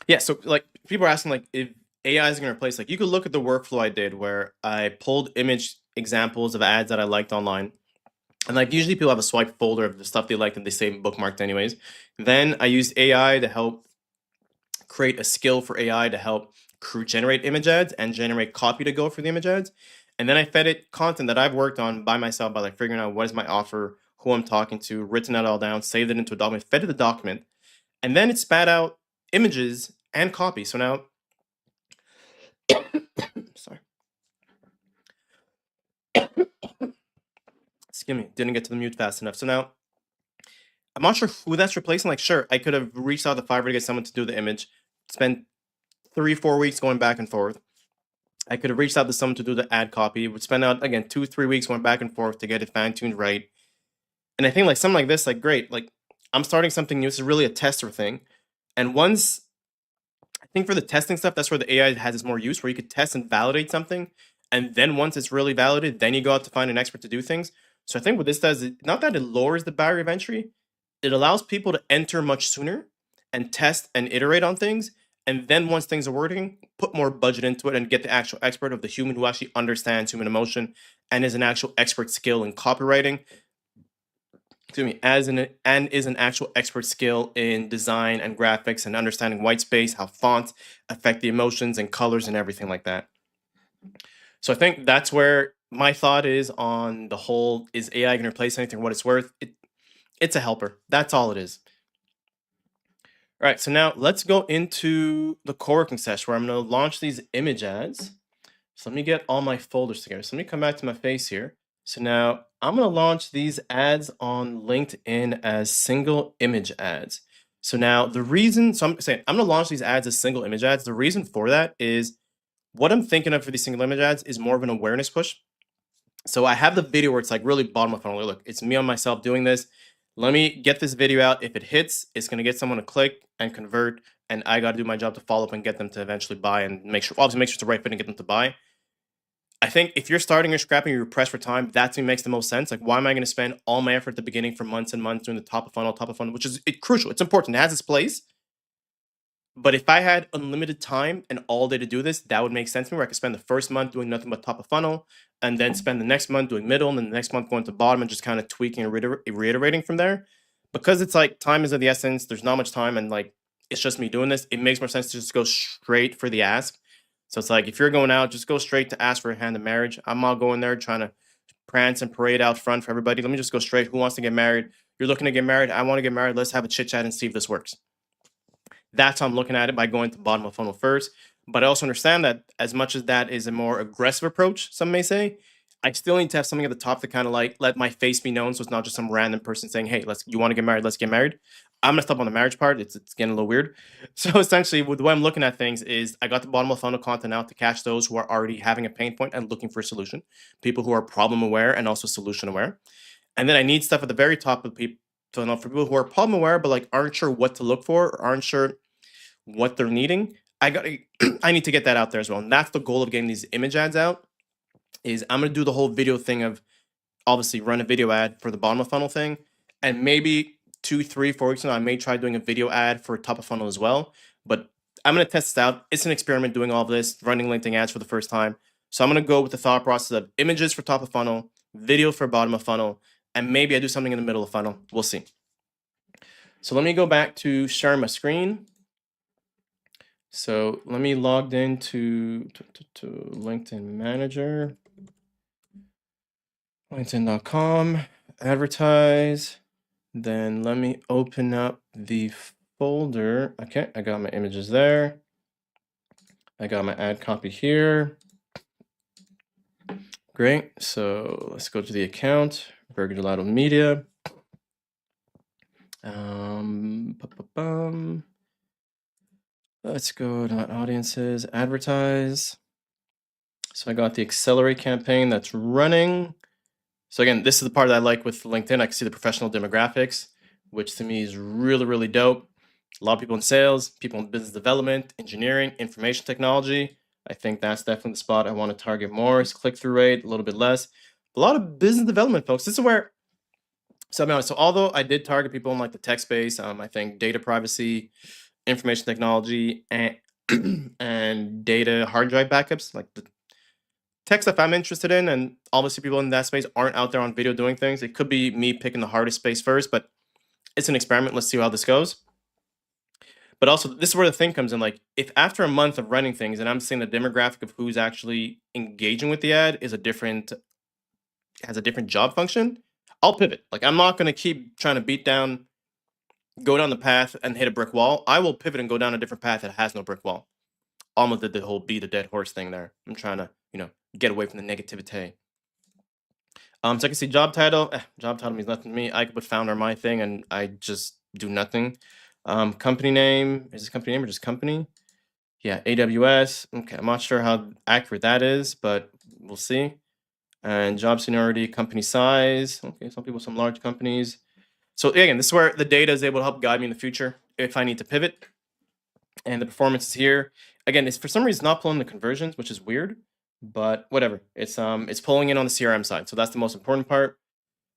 Yeah, so like people are asking like if AI is going to replace, like you could look at the workflow I did where I pulled image examples of ads that I liked online. And like usually people have a swipe folder of the stuff they liked and they save bookmarked anyways. Then I used AI to help create a skill for AI to help generate image ads and generate copy to go for the image ads. And then I fed it content that I've worked on by myself by like figuring out what is my offer, who I'm talking to, written that all down, saved it into a document, fed it the document, and then it spat out images and copy. So now, sorry, excuse me, didn't get to the mute fast enough. So now, I'm not sure who that's replacing. Like, sure, I could have reached out to Fiverr to get someone to do the image, spend 3-4 weeks going back and forth. I could have reached out to someone to do the ad copy, would spend out again 2-3 weeks going back and forth to get it fine-tuned right. And I think like something like this, like great, like I'm starting something new. This is really a tester thing. And once I think for the testing stuff, that's where the AI has its more use, where you could test and validate something. And then once it's really validated, then you go out to find an expert to do things. So I think what this does is not that it lowers the barrier of entry, it allows people to enter much sooner and test and iterate on things. And then once things are working, put more budget into it and get the actual expert of the human who actually understands human emotion and is an actual expert skill in copywriting. Excuse me, and is an actual expert skill in design and graphics and understanding white space, how fonts affect the emotions and colors and everything like that. So I think that's where my thought is on the whole, is AI going to replace anything, what it's worth? It's a helper. That's all it is. All right, so now let's go into the co-working session where I'm going to launch these image ads. So let me get all my folders together. So let me come back to my face here. So now I'm going to launch these ads on LinkedIn as single image ads. So now the reason, so I'm saying I'm going to launch these ads as single image ads. The reason for that is what I'm thinking of for these single image ads is more of an awareness push. So I have the video where it's like really bottom of funnel. Look, it's me on myself doing this. Let me get this video out. If it hits, it's going to get someone to click and convert. And I got to do my job to follow up and get them to eventually buy and make sure, obviously make sure it's the right fit and get them to buy. I think if you're starting or scrapping, you're pressed for time, that to me makes the most sense. Like, why am I going to spend all my effort at the beginning for months and months doing the top of funnel, which is crucial. It's important. It has its place. But if I had unlimited time and all day to do this, that would make sense to me, where I could spend the first month doing nothing but top of funnel and then spend the next month doing middle and then the next month going to bottom and just kind of tweaking and reiterating from there. Because it's like time is of the essence, there's not much time and like it's just me doing this, it makes more sense to just go straight for the ask. So it's like if you're going out, just go straight to ask for a hand in marriage. I'm not going there trying to prance and parade out front for everybody. Let me just go straight. Who wants to get married? You're looking to get married. I want to get married. Let's have a chit chat and see if this works. That's how I'm looking at it, by going to the bottom of funnel first. But I also understand that as much as that is a more aggressive approach, some may say, I still need to have something at the top to kind of like let my face be known. So it's not just some random person saying, hey, you want to get married? Let's get married. I'm going to stop on the marriage part. It's getting a little weird. So essentially, the way I'm looking at things is I got the bottom of funnel content out to catch those who are already having a pain point and looking for a solution, people who are problem aware and also solution aware. And then I need stuff at the very top of people, for people who are problem aware, but like aren't sure what to look for or aren't sure what they're needing. I need to get that out there as well. And that's the goal of getting these image ads out, is I'm going to do the whole video thing of obviously run a video ad for the bottom of funnel thing. And maybe 2, 3, 4 weeks from now, I may try doing a video ad for top of funnel as well. But I'm going to test this out. It's an experiment doing all of this, running LinkedIn ads for the first time. So I'm going to go with the thought process of images for top of funnel, video for bottom of funnel, and maybe I do something in the middle of funnel. We'll see. So let me go back to share my screen. So let me log into to LinkedIn Manager, LinkedIn.com, advertise. Then let me open up the folder. Okay, I got my images there. I got my ad copy here. Great. So let's go to the account, Burger Gelato Media. Let's go to my audiences, advertise. So I got the Accelerate campaign that's running. So again, this is the part that I like with LinkedIn. I can see the professional demographics, which to me is really, really dope. A lot of people in sales, people in business development, engineering, information technology. I think that's definitely the spot I want to target more. Is click-through rate a little bit less. A lot of business development folks. This is where, so I'll be honest. So although I did target people in like the tech space, I think data privacy, information technology, and and data hard drive backups, like the tech stuff I'm interested in, and obviously people in that space aren't out there on video doing things. It could be me picking the hardest space first, but it's an experiment. Let's see how this goes. But also, this is where the thing comes in. Like, if after a month of running things and I'm seeing the demographic of who's actually engaging with the ad is has a different job function, I'll pivot. Like, I'm not going to keep trying to go down the path and hit a brick wall. I will pivot and go down a different path that has no brick wall. Almost did the whole beat a dead horse thing there. I'm trying to, get away from the negativity. So I can see job title. Job title means nothing to me. I could put founder my thing and I just do nothing. Company name, is this company name or just company? Yeah, AWS. Okay, I'm not sure how accurate that is, but we'll see. And job seniority, company size. Okay, some people, some large companies. So again, this is where the data is able to help guide me in the future if I need to pivot. And the performance is here. Again, it's for some reason not pulling the conversions, which is weird, but whatever. It's pulling in on the CRM side. So that's the most important part.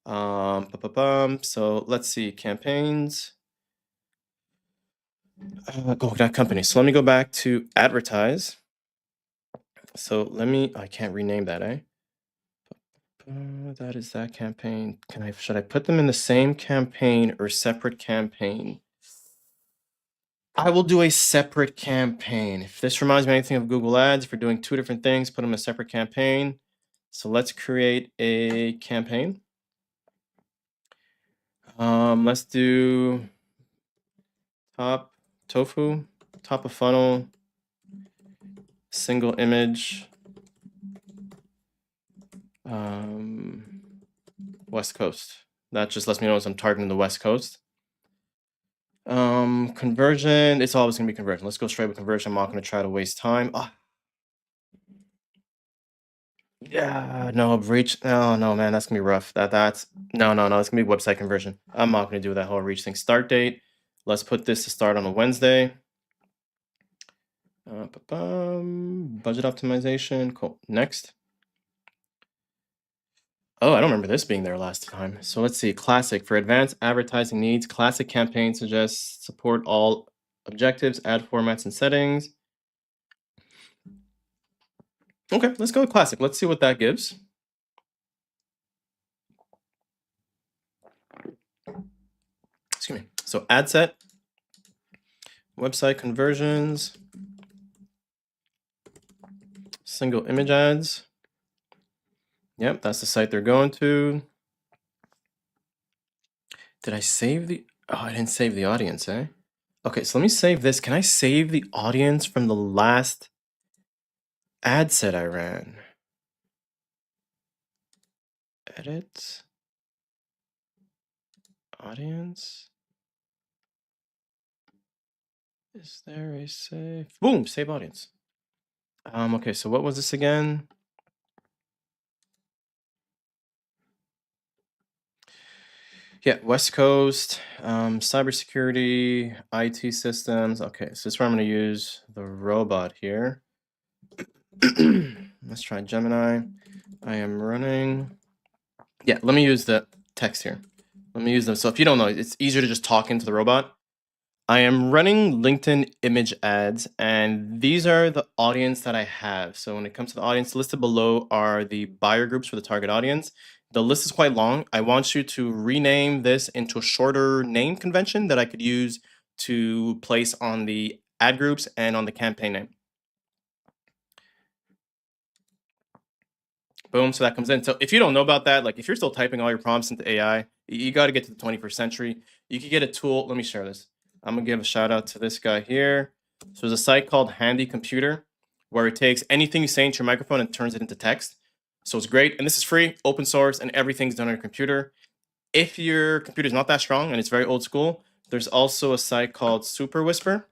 So let's see, campaigns. Go that company. So let me go back to advertise. So I can't rename that, eh? That is that campaign. Should I put them in the same campaign or separate campaign? I will do a separate campaign. If this reminds me anything of Google Ads, if we're doing two different things, put them in a separate campaign. So let's create a campaign. Let's do top tofu, top of funnel, single image, West Coast. That just lets me know as I'm targeting the West Coast. Conversion, it's always gonna be conversion. Let's go straight with conversion. I'm not gonna try to waste time. Yeah, no, reach. Oh no, man, that's gonna be rough. That's no, it's gonna be website conversion. I'm not gonna do that whole reach thing. Start date. Let's put this to start on a Wednesday. Budget optimization. Cool. Next. Oh, I don't remember this being there last time. So let's see. Classic for advanced advertising needs. Classic campaign suggests support all objectives, ad formats and settings. Okay, let's go with classic. Let's see what that gives. Excuse me. So ad set, website conversions, single image ads. Yep, that's the site they're going to. Did I save I didn't save the audience, eh? Okay, so let me save this. Can I save the audience from the last ad set I ran? Edit. Audience. Is there a save? Boom, save audience. Okay, so what was this again? Yeah, West Coast, cybersecurity, IT systems. Okay, so this is where I'm going to use the robot here. Let's try Gemini. I am running. Yeah, let me use the text here. Let me use them. So if you don't know, it's easier to just talk into the robot. I am running LinkedIn image ads, and these are the audience that I have. So when it comes to the audience, listed below are the buyer groups for the target audience. The list is quite long. I want you to rename this into a shorter name convention that I could use to place on the ad groups and on the campaign name. Boom. So that comes in. So if you don't know about that, like if you're still typing all your prompts into AI, you got to get to the 21st century. You could get a tool. Let me share this. I'm going to give a shout out to this guy here. So there's a site called Handy Computer where it takes anything you say into your microphone and turns it into text. So it's great. And this is free, open source, and everything's done on your computer. If your computer is not that strong and it's very old school, there's also a site called Super Whisper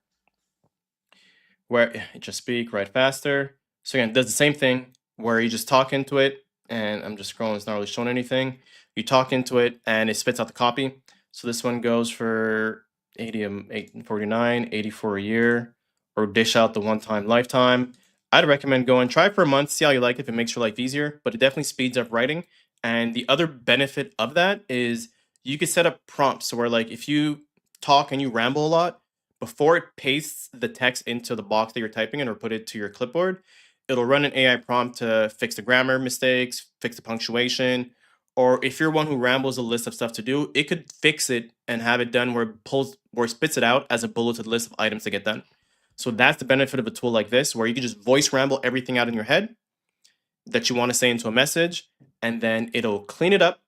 where it just speak right faster. So again, it does the same thing where you just talk into it, and I'm just scrolling, it's not really showing anything. You talk into it and it spits out the copy. So this one goes for 849, 84 a year, or dish out the one-time lifetime. I'd recommend going try it for a month, see how you like it, if it makes your life easier, but it definitely speeds up writing. And the other benefit of that is you could set up prompts. So where like if you talk and you ramble a lot, before it pastes the text into the box that you're typing in or put it to your clipboard, it'll run an AI prompt to fix the grammar mistakes, fix the punctuation, or if you're one who rambles a list of stuff to do, it could fix it and have it done where it spits it out as a bulleted list of items to get done. So that's the benefit of a tool like this, where you can just voice ramble everything out in your head that you want to say into a message, and then it'll clean it up,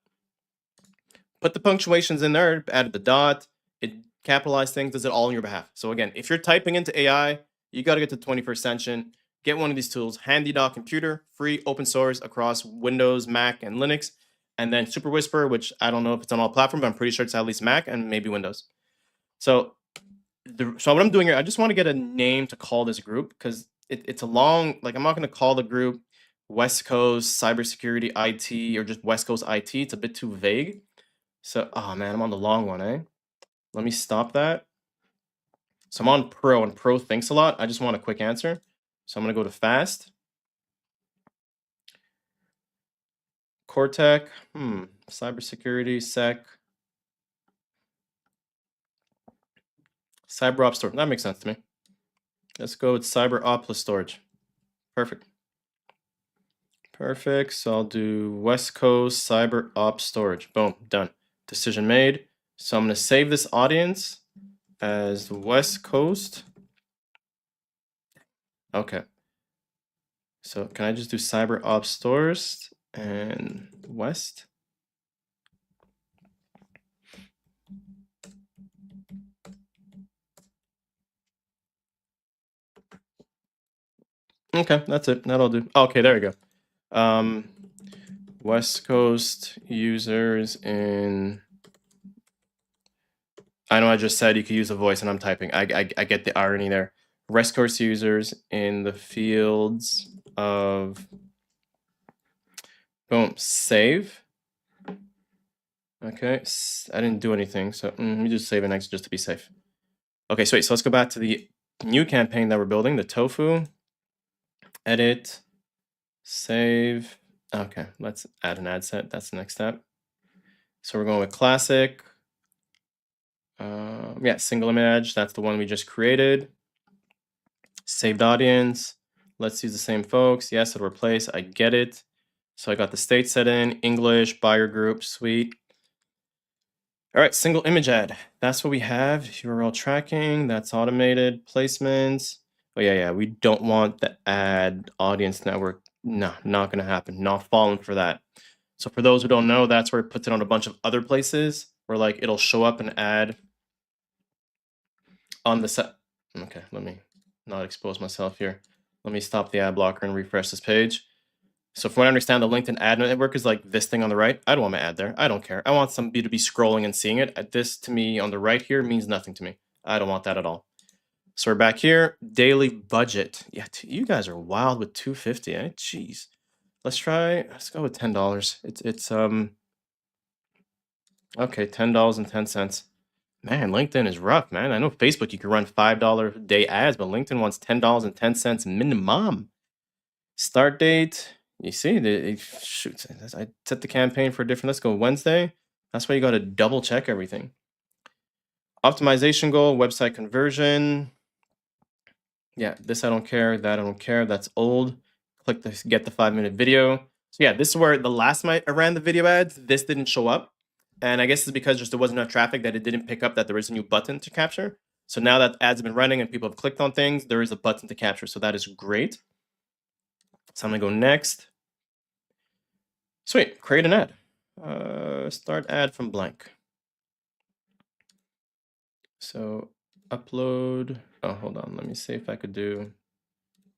put the punctuations in there, added the dot, it capitalized things, does it all on your behalf. So again, if you're typing into AI, you got to get to the 21st century. Get one of these tools, Handy Computer, free, open source across Windows, Mac, and Linux. And then Super Whisper, which I don't know if it's on all platforms, but I'm pretty sure it's at least Mac and maybe Windows. So, so what I'm doing here, I just want to get a name to call this group because it's a long, like I'm not going to call the group West Coast Cybersecurity IT or just West Coast IT. It's a bit too vague. So, oh man, I'm on the long one, eh? Let me stop that. So I'm on Pro, and Pro thinks a lot. I just want a quick answer. So I'm going to go to fast. Cortec, cybersecurity, sec, cyber op storage. That makes sense to me. Let's go with cyber op plus storage. Perfect. Perfect. So I'll do West Coast cyber op storage. Boom, done. Decision made. So I'm going to save this audience as West Coast. Okay. So can I just do cyber op stores and West? Okay, that's it. That'll do. Okay, there we go. West Coast users in. I know I just said you could use a voice, and I'm typing. I get the irony there. West Coast users in the fields of. Boom. Save. Okay, I didn't do anything, so let me just save an X just to be safe. Okay, so let's go back to the new campaign that we're building, the tofu. Edit, save. Okay, let's add an ad set. That's the next step. So we're going with classic. Yeah, single image. That's the one we just created. Saved audience. Let's use the same folks. Yes, it'll replace. I get it. So I got the state set in, English, buyer group, sweet. All right, single image ad. That's what we have. URL tracking, that's automated. Placements. Oh yeah, we don't want the ad audience network. No, not gonna happen. Not falling for that. So for those who don't know, that's where it puts it on a bunch of other places where like it'll show up an ad on the set. Okay, let me not expose myself here. Let me stop the ad blocker and refresh this page. So from what I understand, the LinkedIn ad network is like this thing on the right. I don't want my ad there. I don't care. I want somebody to be scrolling and seeing it. This to me on the right here means nothing to me. I don't want that at all. So we're back here. Daily budget. Yeah, you guys are wild with $250, eh? Jeez. Let's go with $10. It's okay, $10.10. Man, LinkedIn is rough, man. I know Facebook you can run $5 a day ads, but LinkedIn wants $10.10 minimum. Start date. You see, shoot, I set the campaign for a different. Let's go Wednesday. That's why you got to double check everything. Optimization goal, website conversion. Yeah, this I don't care, that I don't care, that's old. Click this, get the 5-minute video. So yeah, this is where the last time I ran the video ads, this didn't show up. And I guess it's because just there wasn't enough traffic that it didn't pick up that there is a new button to capture. So now that ads have been running and people have clicked on things, there is a button to capture. So that is great. So I'm gonna go next. Sweet, create an ad. Start ad from blank. So upload, oh, hold on. Let me see if I could do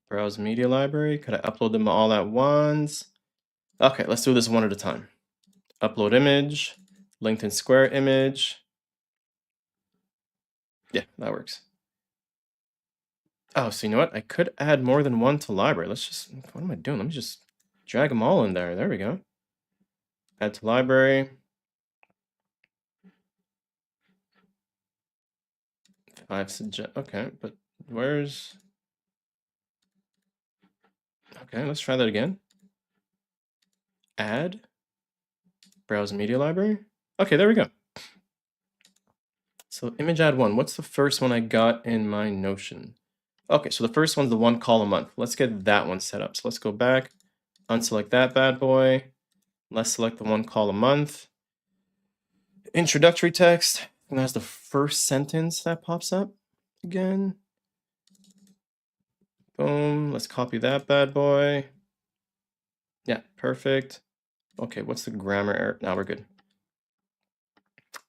browse media library. Could I upload them all at once? Okay, let's do this one at a time. Upload image, LinkedIn Square image. Yeah, that works. Oh, so you know what? I could add more than one to library. Let's just, what am I doing? Let me just drag them all in there. There we go. Add to library. 5 suggest, okay, but where's, okay, let's try that again. Add, browse media library. Okay, there we go. So image ad 1, what's the first one I got in my Notion? Okay, so the first one's the 1 call a month. Let's get that one set up. So let's go back, unselect that bad boy. Let's select the 1 call a month. Introductory text, and that's the first sentence that pops up again. Boom, let's copy that bad boy. Yeah, perfect. Okay, what's the grammar error? Now we're good.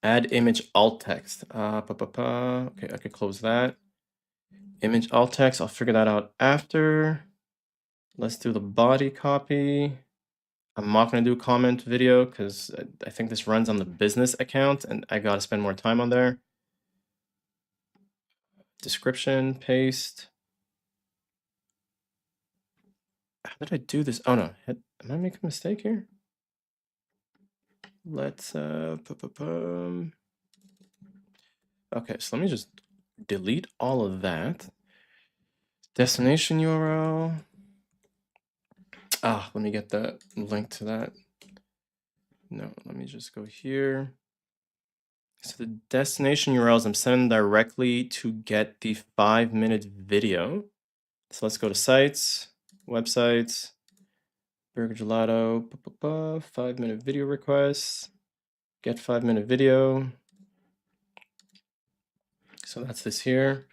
Add image alt text. Okay, I could close that. Image alt text, I'll figure that out after. Let's do the body copy. I'm not going to do comment video because I think this runs on the business account and I got to spend more time on there. Description, paste. How did I do this? Oh no, am I making a mistake here? Let's, okay, so let me just delete all of that. Destination URL. Let me get the link to that. No, let me just go here. So the destination URLs I'm sending directly to get the 5-minute video. So let's go to sites, websites, Burger Gelato, 5-minute video requests, get 5-minute video. So that's this here.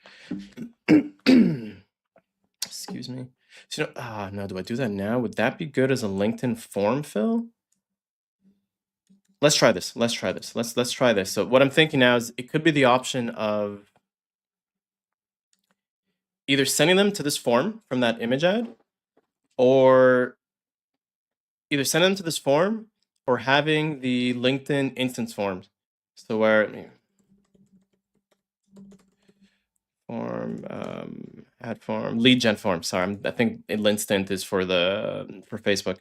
Excuse me. So, no, do I do that now? Would that be good as a LinkedIn form fill? Let's try this. Let's try this. Let's try this. So what I'm thinking now is it could be the option of either sending them to this form from that image ad, or either send them to this form or having the LinkedIn instance forms. So where form, add form, lead gen form. Sorry, I think Instant is for Facebook.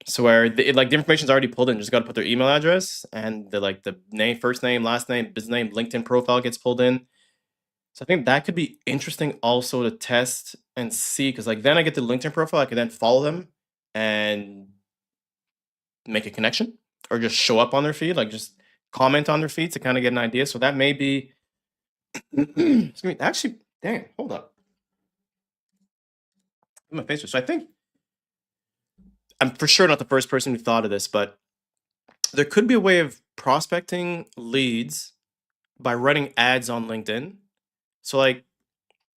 So where like the information's already pulled in, just got to put their email address and the name, first name, last name, business name, LinkedIn profile gets pulled in. So I think that could be interesting also to test and see, because like then I get the LinkedIn profile, I can then follow them and make a connection or just show up on their feed, like just comment on their feed to kind of get an idea. So that may be, excuse me, actually, dang, hold up. My face. So I think I'm for sure not the first person who thought of this, but there could be a way of prospecting leads by running ads on LinkedIn. So like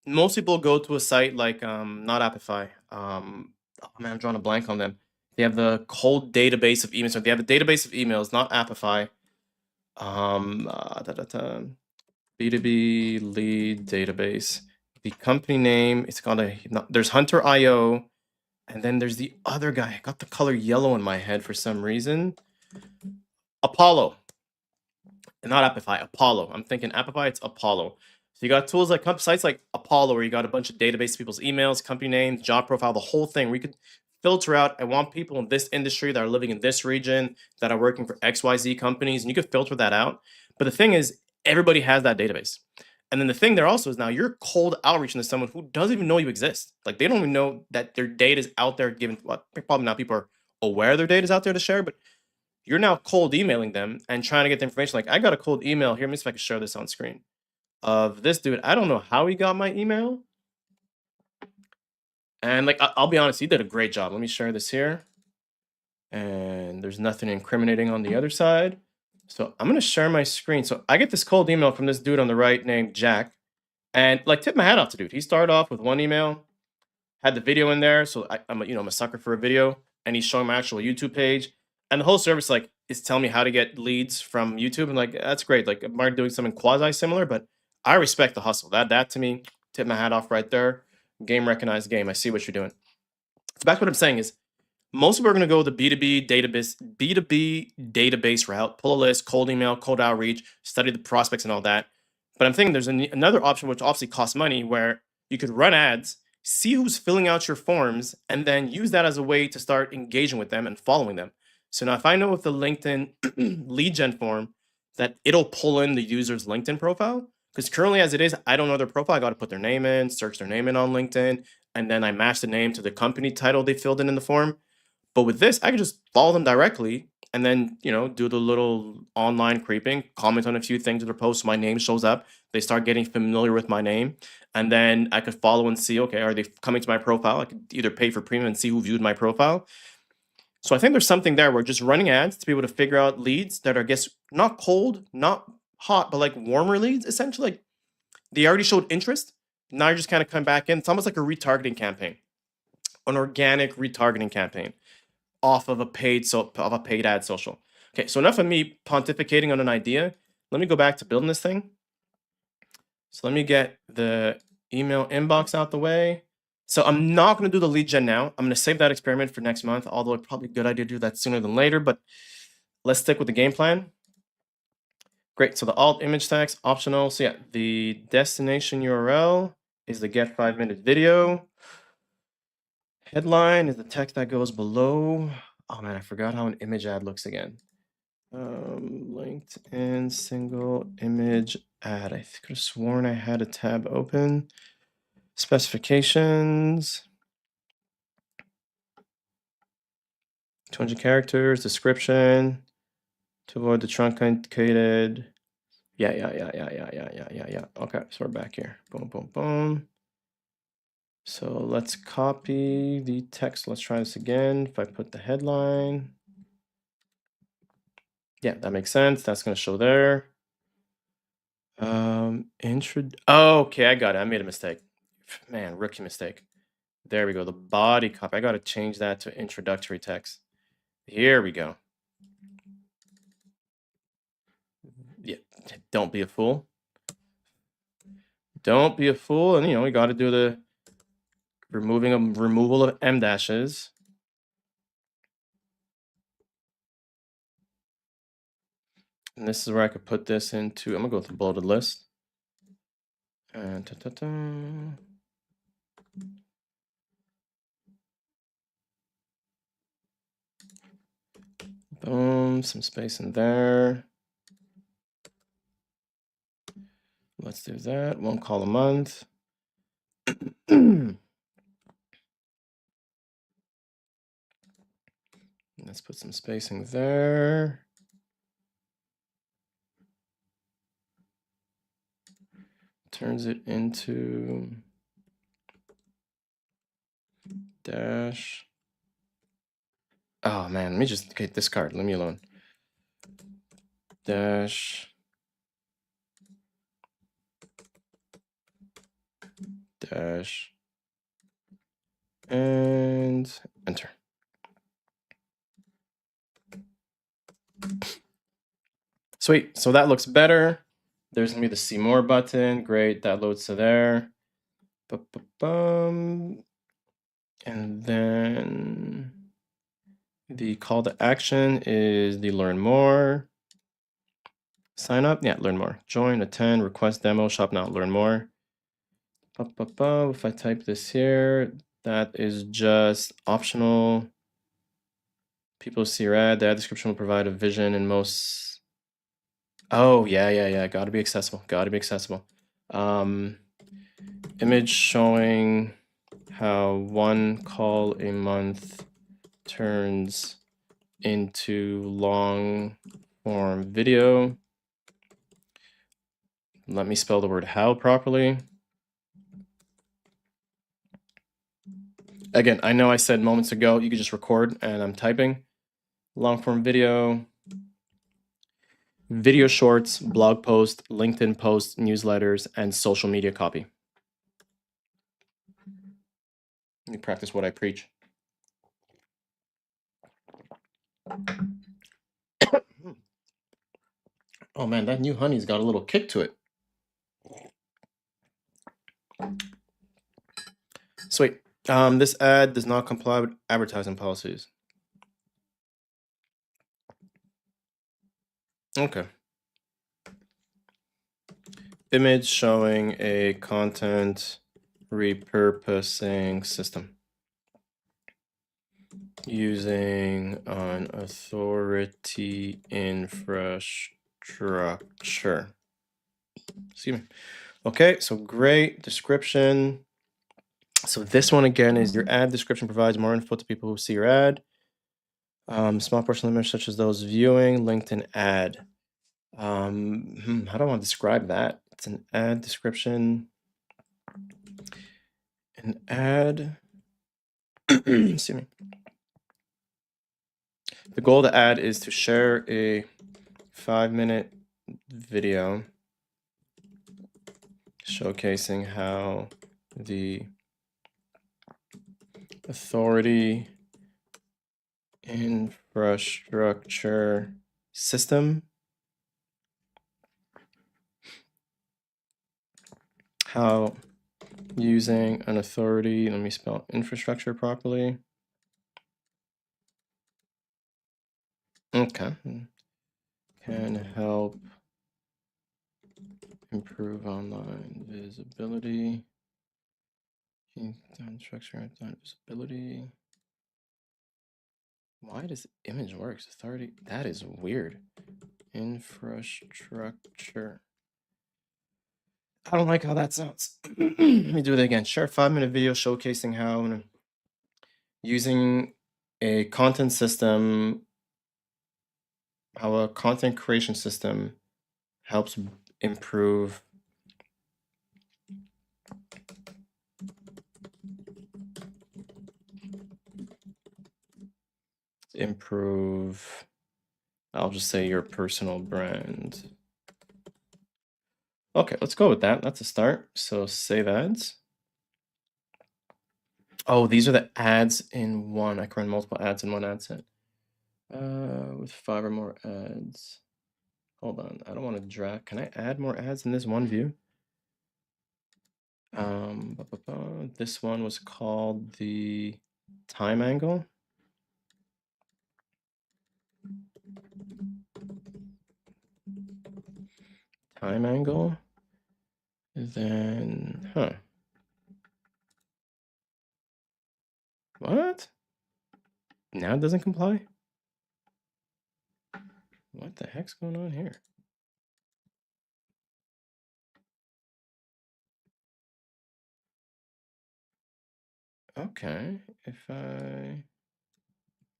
most people go to a site like not Appify. Oh man, I'm drawing a blank on them. They have the cold database of emails. So they have a database of emails, not Appify. B2B lead database. The company name, it's called there's Hunter.io, and then there's the other guy. I got the color yellow in my head for some reason. Apollo. Not Appify, Apollo. I'm thinking Appify, it's Apollo. So you got tools like sites like Apollo, where you got a bunch of database of people's emails, company names, job profile, the whole thing, where you could filter out, I want people in this industry that are living in this region, that are working for XYZ companies, and you could filter that out. But the thing is, everybody has that database. And then the thing there also is now you're cold outreaching to someone who doesn't even know you exist. Like they don't even know that their data is out there given, well, probably not people are aware their data is out there to share, but you're now cold emailing them and trying to get the information. Like I got a cold email here. Let me see if I can show this on screen of this dude. I don't know how he got my email. And like, I'll be honest, he did a great job. Let me share this here. And there's nothing incriminating on the other side. So I'm gonna share my screen. So I get this cold email from this dude on the right named Jack. And like, tip my hat off to dude. He started off with one email, had the video in there. So I'm a sucker for a video, and he's showing my actual YouTube page. And the whole service like is telling me how to get leads from YouTube. And like that's great. Like I'm doing something quasi similar, but I respect the hustle. That to me, tip my hat off right there. Game recognized game. I see what you're doing. So back to what I'm saying is most people are going to go the B2B database route, pull a list, cold email, cold outreach, study the prospects and all that. But I'm thinking there's another option, which obviously costs money, where you could run ads, see who's filling out your forms, and then use that as a way to start engaging with them and following them. So now if I know with the LinkedIn lead gen form that it'll pull in the user's LinkedIn profile, because currently as it is, I don't know their profile. I got to put their name in, search their name in on LinkedIn, and then I match the name to the company title they filled in the form. But with this, I can just follow them directly and then, do the little online creeping, comment on a few things in their posts. My name shows up. They start getting familiar with my name. And then I could follow and see, okay, are they coming to my profile? I could either pay for premium and see who viewed my profile. So I think there's something there where just running ads to be able to figure out leads that are, I guess, not cold, not hot, but like warmer leads, essentially. Like they already showed interest. Now you're just kind of coming back in. It's almost like a retargeting campaign, an organic retargeting campaign off of a paid ad social. Okay, so enough of me pontificating on an idea. Let me go back to building this thing. So let me get the email inbox out the way. So I'm not going to do the lead gen now. I'm going to save that experiment for next month, although it's probably a good idea to do that sooner than later, but let's stick with the game plan. Great, so the alt image text, optional. So yeah, the destination URL is the get 5-minute video. Headline is the text that goes below. Oh man, I forgot how an image ad looks again. LinkedIn single image ad. I could have sworn I had a tab open. Specifications. 200 characters. Description. To avoid the truncated. Yeah. Okay, so we're back here. Boom, boom, boom. So let's copy the text. Let's try this again. If I put the headline. Yeah, that makes sense. That's going to show there. Okay, I got it. I made a mistake. Man, rookie mistake. There we go. The body copy. I got to change that to introductory text. Here we go. Yeah, don't be a fool. Don't be a fool. And, we got to do the removal of M dashes. And this is where I could put this into, I'm going to go with the bulleted list. And boom, some space in there. Let's do that. One call a month. Let's put some spacing there. Turns it into dash. Oh man, let me just discard. Leave me alone. Dash. Dash. And enter. Sweet. So that looks better. There's gonna be the see more button. Great. That loads to there. And then the call to action is the learn more. Sign up. Yeah, learn more. Join, attend, request demo, shop now, learn more. If I type this here, that is just optional. People see your ad. The ad description will provide a vision in most. Oh, yeah. Gotta be accessible. Image showing how one call a month turns into long form video. Let me spell the word how properly. Again, I know I said moments ago you could just record, and I'm typing. Long form video, video shorts, blog post, LinkedIn posts, newsletters, and social media copy. Let me practice what I preach. Oh man, that new honey's got a little kick to it. Sweet. This ad does not comply with advertising policies. Okay. Image showing a content repurposing system using an authority infrastructure. Excuse me. Okay, so great description. So this one again is your ad description provides more info to people who see your ad. Small personal image such as those viewing LinkedIn ad. How do I want to describe that? It's an ad description. An ad. Excuse me. The goal of the ad is to share a 5-minute video showcasing how the authority infrastructure system, how using an authority, let me spell infrastructure properly. Okay. Can help improve online visibility. Structure and visibility. Why does image works? Authority. That is weird. Infrastructure. I don't like how that sounds. Let me do it again. Share a 5-minute video showcasing how using a content system, how a content creation system helps improve I'll just say your personal brand. Okay, let's go with that. That's a start. So save ads. Oh, these are the ads in one. I can run multiple ads in one ad set. With 5 or more ads. Hold on, I don't want to drag. Can I add more ads in this one view? This one was called the time angle. Time angle. Then, What? Now it doesn't comply? What the heck's going on here? Okay, if I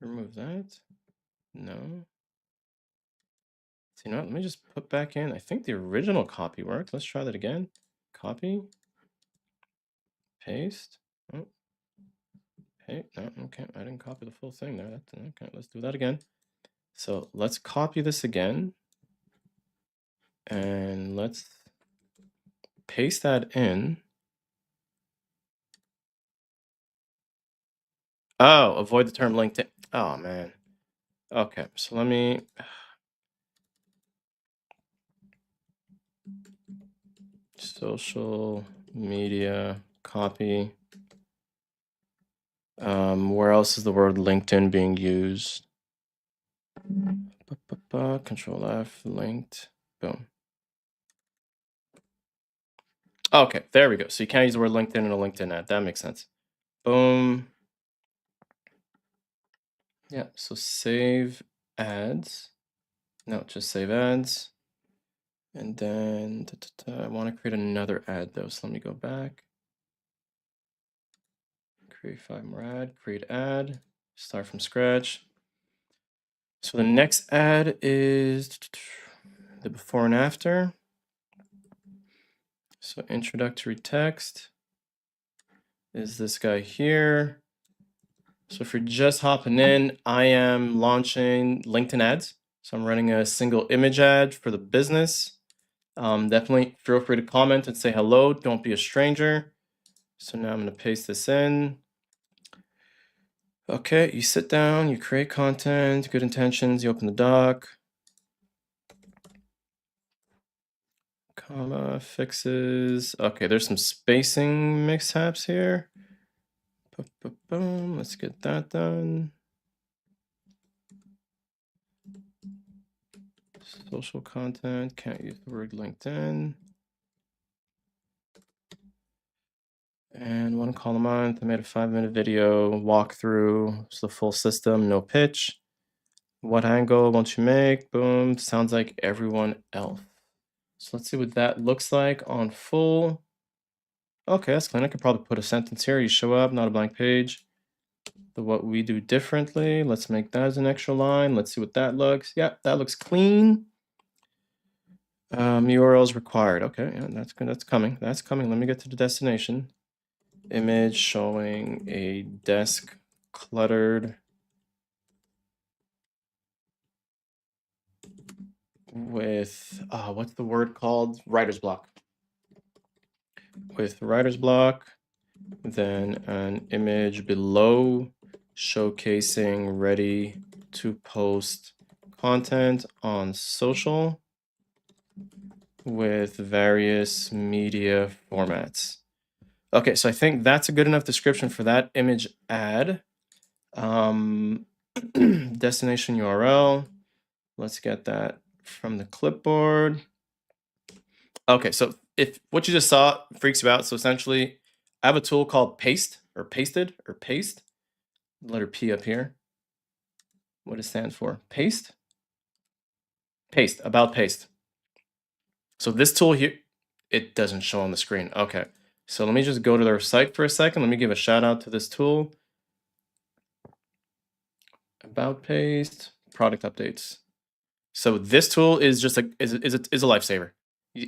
remove that, no. So you know what, let me just put back in. I think the original copy worked. Let's try that again. Copy, paste. Oh, hey, no, okay, I didn't copy the full thing there. That's okay, let's do that again. So let's copy this again. And let's paste that in. Oh, avoid the term LinkedIn. Oh, man. Okay, so let me... Social media copy. Where else is the word LinkedIn being used? Control F, linked, boom. Okay, there we go. So you can't use the word LinkedIn in a LinkedIn ad. That makes sense. Boom. Yeah, so save ads. No, just save ads. And then I want to create another ad though. So let me go back. Create 5 more ad, create ad, start from scratch. So the next ad is the before and after. So introductory text is this guy here. So if you're just hopping in, I am launching LinkedIn ads. So I'm running a single image ad for the business. Definitely feel free to comment and say hello. Don't be a stranger. So now I'm going to paste this in. Okay, you sit down, you create content, good intentions, you open the doc. Comma, fixes. Okay, there's some spacing mishaps here. Boom, let's get that done. Social content, can't use the word LinkedIn. And 1 call a month. I made a 5-minute video walkthrough. It's the full system, no pitch. What angle won't you make? Boom. Sounds like everyone else. So let's see what that looks like on full. Okay, that's clean. I could probably put a sentence here. You show up, not a blank page. The what we do differently. Let's make that as an extra line. Let's see what that looks. Yeah, that looks clean. URLs required. Okay, yeah, that's good. That's coming. That's coming. Let me get to the destination. Image showing a desk cluttered with what's the word called? Writer's block. With writer's block, then an image below showcasing ready to post content on social with various media formats. Okay, so I think that's a good enough description for that image ad. Destination URL. Let's get that from the clipboard. Okay, so if what you just saw freaks you out, so essentially I have a tool called paste or pasted or paste. Letter P up here. What it stands for? Paste? Paste, about paste. So this tool here, it doesn't show on the screen. Okay, so let me just go to their site for a second. Let me give a shout out to this tool. About paste, product updates. So this tool is just is a lifesaver.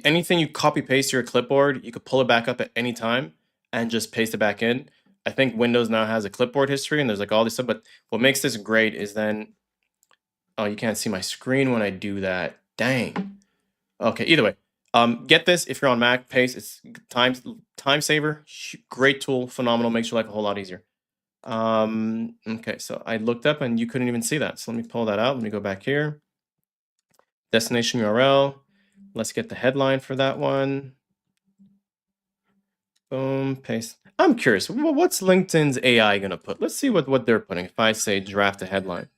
Anything you copy paste to your clipboard, you could pull it back up at any time and just paste it back in. I think Windows now has a clipboard history and there's like all this stuff, but what makes this great is then, oh, you can't see my screen when I do that. Dang. Okay, either way, get this if you're on Mac. Paste, it's time saver, great tool, phenomenal, makes your life a whole lot easier. Okay, so I looked up and you couldn't even see that. So let me pull that out. Let me go back here. Destination URL. Let's get the headline for that one. Boom, paste. I'm curious, what's LinkedIn's AI gonna put? Let's see what they're putting. If I say draft a headline.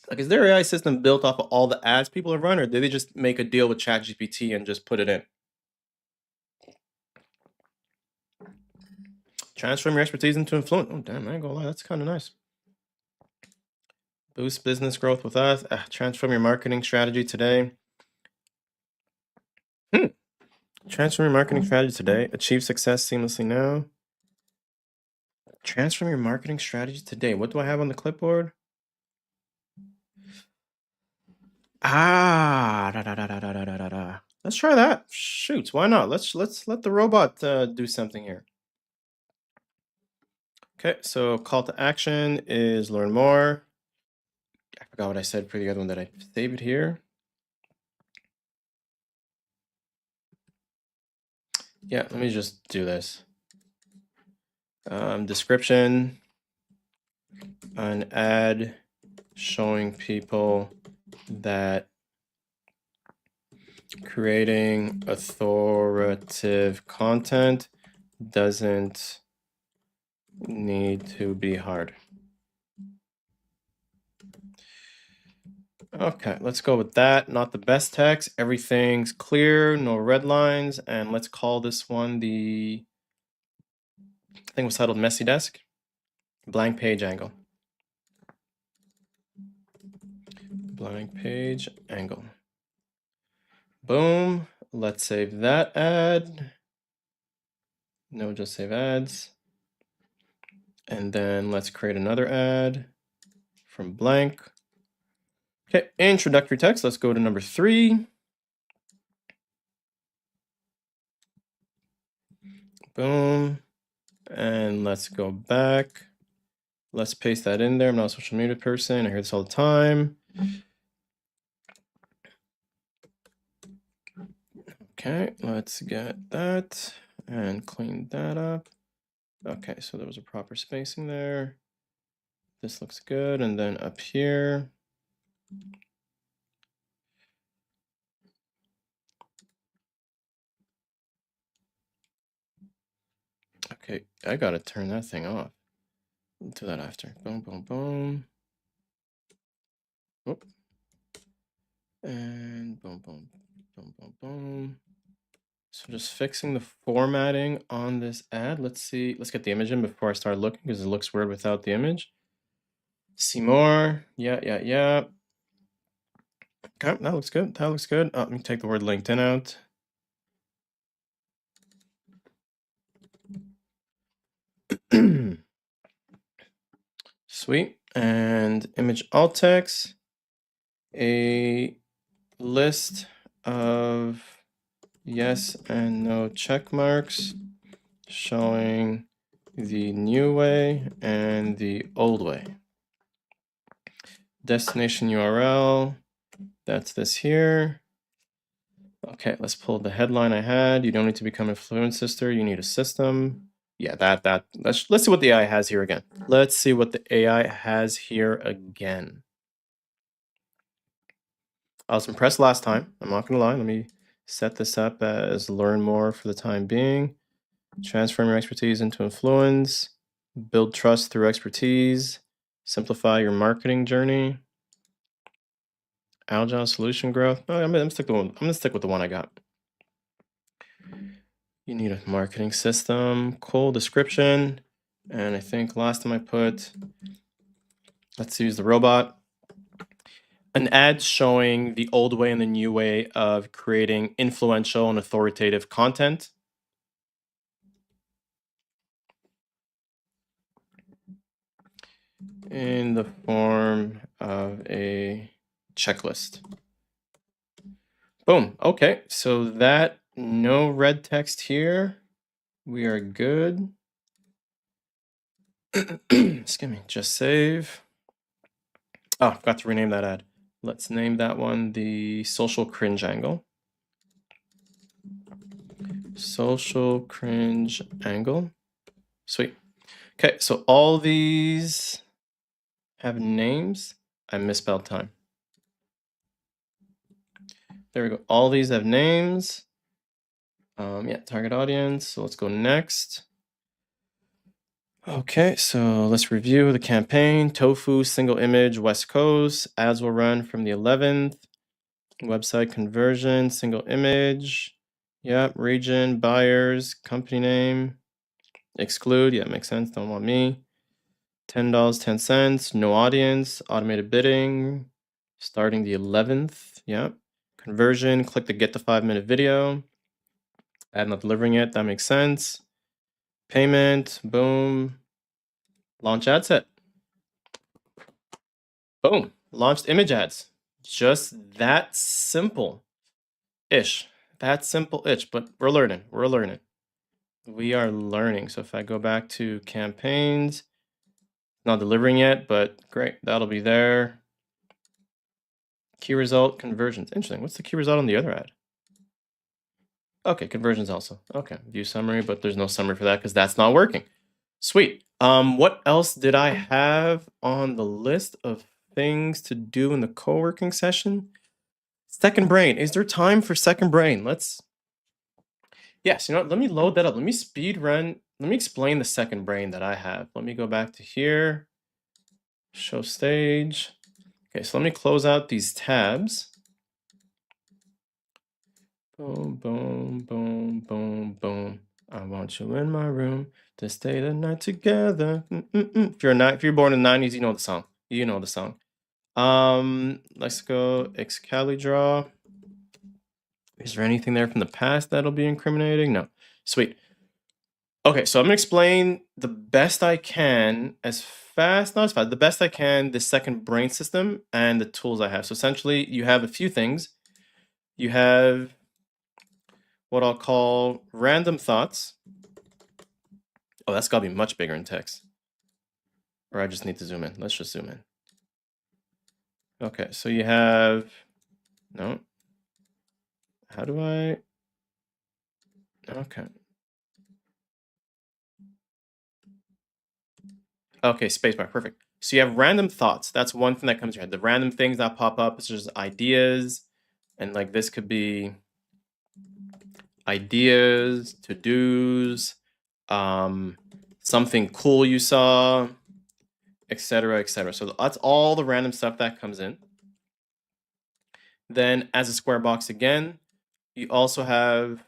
Like, is their AI system built off of all the ads people have run, or did they just make a deal with ChatGPT and just put it in? Transform your expertise into influence. Oh, damn, I ain't gonna lie, that's kind of nice. Boost business growth with us. Transform your marketing strategy today. Transform your marketing strategy today. Achieve success seamlessly now. Transform your marketing strategy today. What do I have on the clipboard? Let's try that. Shoot, why not? Let's let the robot do something here. Okay, so call to action is learn more. I forgot what I said for the other one that I save it here. Yeah, let me just do this. Description, an ad showing people that creating authoritative content doesn't need to be hard. Okay, let's go with that. Not the best text. Everything's clear, no red lines. And let's call this one I think it was titled Messy Desk. Blank page angle. Blank page angle. Boom. Let's save that ad. No, just save ads. And then let's create another ad from blank. Okay, introductory text. Let's go to number 3. Boom. And let's go back. Let's paste that in there. I'm not a social media person. I hear this all the time. Okay, let's get that and clean that up. Okay, so there was a proper spacing there. This looks good. And then up here. Okay, I gotta turn that thing off. I'll do that after. Boom, boom, boom. Oop. And boom, boom, boom, boom, boom. So just fixing the formatting on this ad. Let's see. Let's get the image in before I start looking because it looks weird without the image. See more. Yeah. Okay, that looks good. That looks good. Let me take the word LinkedIn out. Sweet. And image alt text. A list of yes and no check marks showing the new way and the old way. Destination URL, that's this here. Okay, let's pull the headline I had. You don't need to become a fluent sister, you need a system. Yeah, let's see what the AI has here again. Let's see what the AI has here again. I was impressed last time, I'm not gonna lie. Let me set this up as learn more for the time being. Transform your expertise into influence, build trust through expertise, simplify your marketing journey, agile solution growth. Oh, I'm gonna stick with the one I got. You need a marketing system, cool description. And I think last time I put, let's use the robot. An ad showing the old way and the new way of creating influential and authoritative content. In the form of a checklist. Boom. Okay, so that no red text here. We are good. Excuse me. Just save. Oh, forgot to rename that ad. Let's name that one the social cringe angle. Social cringe angle. Sweet. Okay, so all these have names. I misspelled time. There we go. All these have names. Yeah, target audience. So let's go next. Okay, so let's review the campaign. Tofu, single image, West Coast. Ads will run from the 11th. Website conversion, single image. Yep, region, buyers, company name. Exclude, yeah, makes sense. Don't want me. $10, 10 cents. No audience. Automated bidding. Starting the 11th. Yep. Conversion, click the get the 5-minute video. Ad not delivering it. That makes sense. Payment, boom. Launch ad set. Boom. Launched image ads. Just that simple-ish. That simple-ish, but we're learning. We're learning. We are learning. So if I go back to campaigns, not delivering yet, but great. That'll be there. Key result, conversions. Interesting. What's the key result on the other ad? Okay, conversions also. Okay, view summary, but there's no summary for that because that's not working. Sweet. What else did I have on the list of things to do in the co-working session? Second brain. Is there time for second brain? Yes, you know what? Let me load that up. Let me speed run. Let me explain the second brain that I have. Let me go back to here. Show stage. Okay, so let me close out these tabs. Boom, boom, boom, boom, boom. I want you in my room to stay the night together. If you're born in the 90s, you know the song. You know the song. Let's go Excalibur. Is there anything there from the past that'll be incriminating? No. Sweet. Okay, so I'm gonna explain the best I can, as fast, not as fast, the best I can, the second brain system and the tools I have. So essentially, you have a few things. You have what I'll call random thoughts. Oh, that's gotta be much bigger in text. Or I just need to zoom in. Let's just zoom in. Okay, so you have, no, how do I, okay. Okay, spacebar, perfect. So you have random thoughts. That's one thing that comes to your head. The random things that pop up is just ideas. And like this could be ideas, to-dos, something cool you saw, etc., etc. So that's all the random stuff that comes in. Then as a square box again, you also have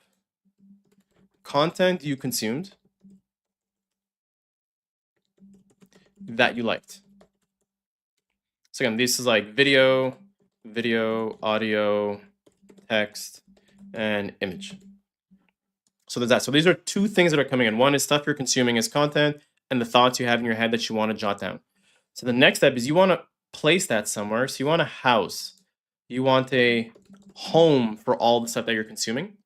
content you consumed that you liked. So again, this is like video, audio, text, and image. So there's that. So these are two things that are coming in. One is stuff you're consuming as content, and the thoughts you have in your head that you want to jot down. So the next step is you want to place that somewhere. So you want a house. You want a home for all the stuff that you're consuming.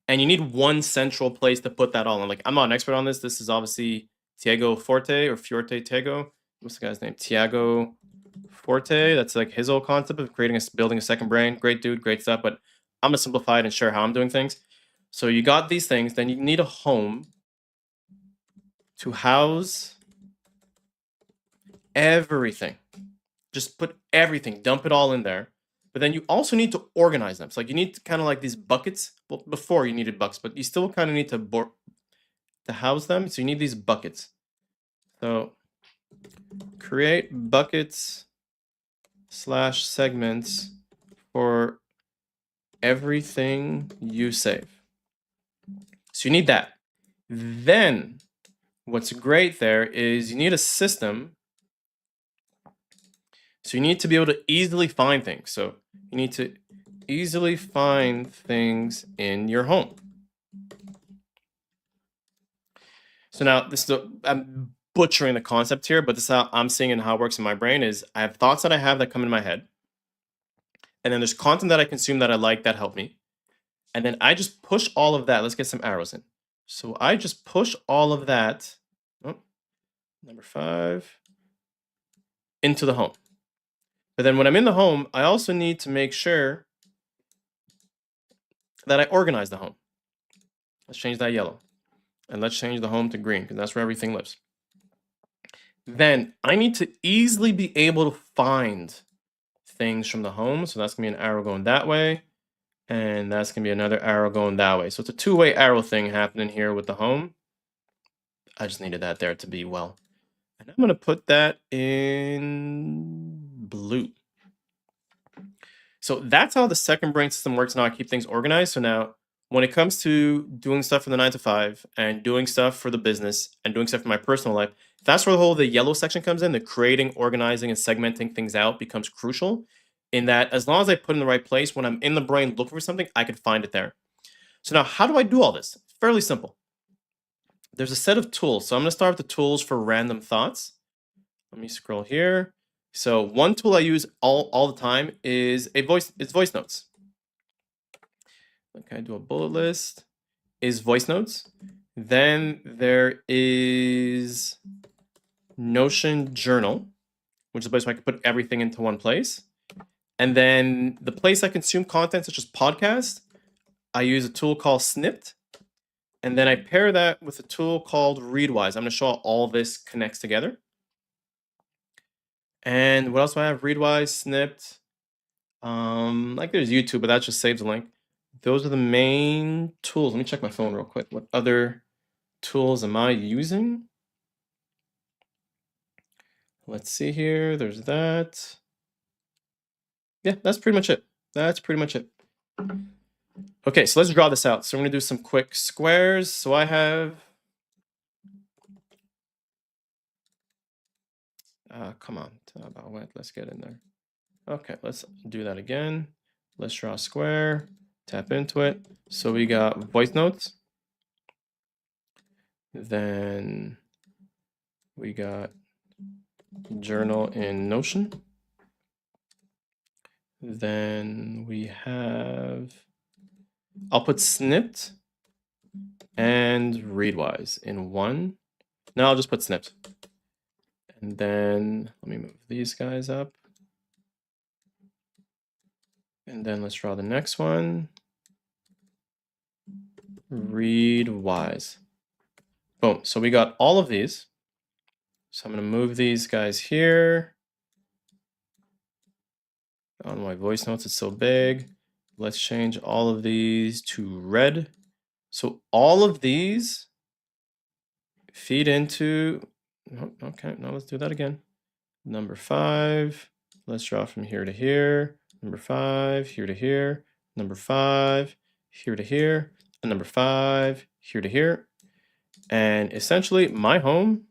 And you need one central place to put that all in. Like, I'm not an expert on this. This is obviously Tiago Forte or Fiorte Tego. What's the guy's name? Tiago Forte. That's like his whole concept of building a second brain. Great dude, great stuff. But I'm gonna simplify it and share how I'm doing things. So you got these things, then you need a home to house everything. Just put everything, dump it all in there. But then you also need to organize them. So like you need kind of like these buckets. Well, before you needed buckets, but you still kind of need to house them. So you need these buckets. So create buckets / segments for everything you save. So you need that. Then what's great there is you need a system. So you need to be able to easily find things. So you need to easily find things in your home. So now I'm butchering the concept here, but this is how I'm seeing and how it works in my brain is I have thoughts that I have that come in my head. And then there's content that I consume that I like that help me. And then I just push all of that. Let's get some arrows in. So I just push all of that, number 5, into the home. But then when I'm in the home, I also need to make sure that I organize the home. Let's change that yellow. And let's change the home to green because that's where everything lives. Then I need to easily be able to find things from the home. So that's gonna be an arrow going that way. And that's gonna be another arrow going that way. So it's a two-way arrow thing happening here with the home. I just needed that there to be well. And I'm gonna put that in blue. So that's how the second brain system works now. I keep things organized. So now when it comes to doing stuff for the 9 to 5 and doing stuff for the business and doing stuff for my personal life, that's where the yellow section comes in. The creating, organizing, and segmenting things out becomes crucial in that as long as I put in the right place, when I'm in the brain looking for something, I can find it there. So now how do I do all this? Fairly simple. There's a set of tools. So I'm going to start with the tools for random thoughts. Let me scroll here. So one tool I use all the time is voice notes. Okay, do a bullet list is voice notes. Then there is Notion Journal, which is a place where I can put everything into one place. And then the place I consume content, such as podcasts, I use a tool called Snipped. And then I pair that with a tool called Readwise. I'm going to show how all this connects together. And what else do I have? Readwise, Snipped. Like there's YouTube, but that just saves a link. Those are the main tools. Let me check my phone real quick. What other tools am I using? Let's see here. There's that. Yeah, that's pretty much it. That's pretty much it. Okay, so let's draw this out. So we're going to do some quick squares. So I have... come on, about what? Let's get in there. Okay, let's do that again. Let's draw a square, tap into it. So we got voice notes. Then we got journal in Notion. Then we have, I'll put snipped and readwise in one. No, I'll just put snipped. And then let me move these guys up. And then let's draw the next one. Readwise. Boom. So we got all of these. So I'm going to move these guys here. On my voice notes, it's so big. Let's change all of these to red. So all of these feed into, okay, now let's do that again. Number 5, let's draw from here to here. Number 5, here to here. Number 5, here to here. And number 5, here to here. And essentially, my home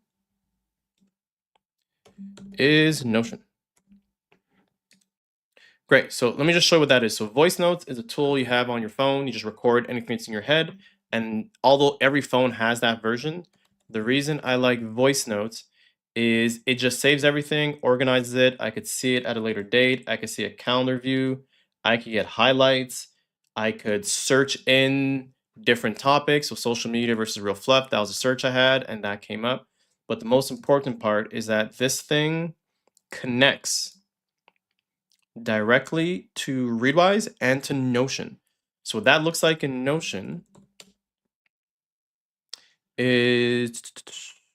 is Notion. Great. So let me just show you what that is. So voice notes is a tool you have on your phone. You just record anything that's in your head. And although every phone has that version, the reason I like voice notes is it just saves everything, organizes it. I could see it at a later date. I could see a calendar view. I could get highlights. I could search in different topics. So social media versus real fluff. That was a search I had and that came up. But the most important part is that this thing connects directly to Readwise and to Notion. So what that looks like in Notion is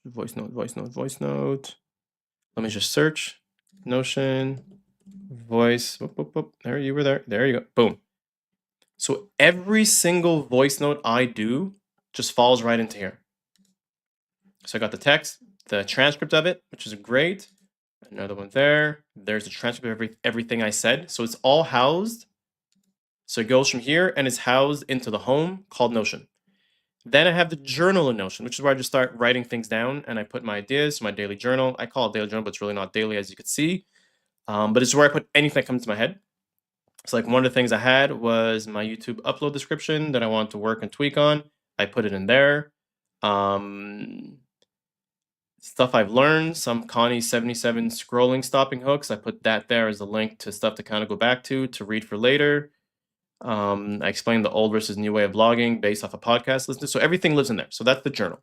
voice note, voice note, voice note. Let me just search Notion, voice. Whoop, whoop, whoop. There you were there. There you go. Boom. So every single voice note I do just falls right into here. So I got the text, the transcript of it, which is great. Another one there. There's a transcript of everything I said. So it's all housed. So it goes from here and is housed into the home called Notion. Then I have the journal in Notion, which is where I just start writing things down and I put my ideas, my daily journal. I call it daily journal, but it's really not daily, as you can see. But it's where I put anything that comes to my head. So like one of the things I had was my YouTube upload description that I wanted to work and tweak on. I put it in there. Stuff I've learned, some Connie 77 scrolling stopping hooks. I put that there as a link to stuff to kind of go back to read for later. I explained the old versus new way of blogging based off a podcast listener. So everything lives in there. So that's the journal.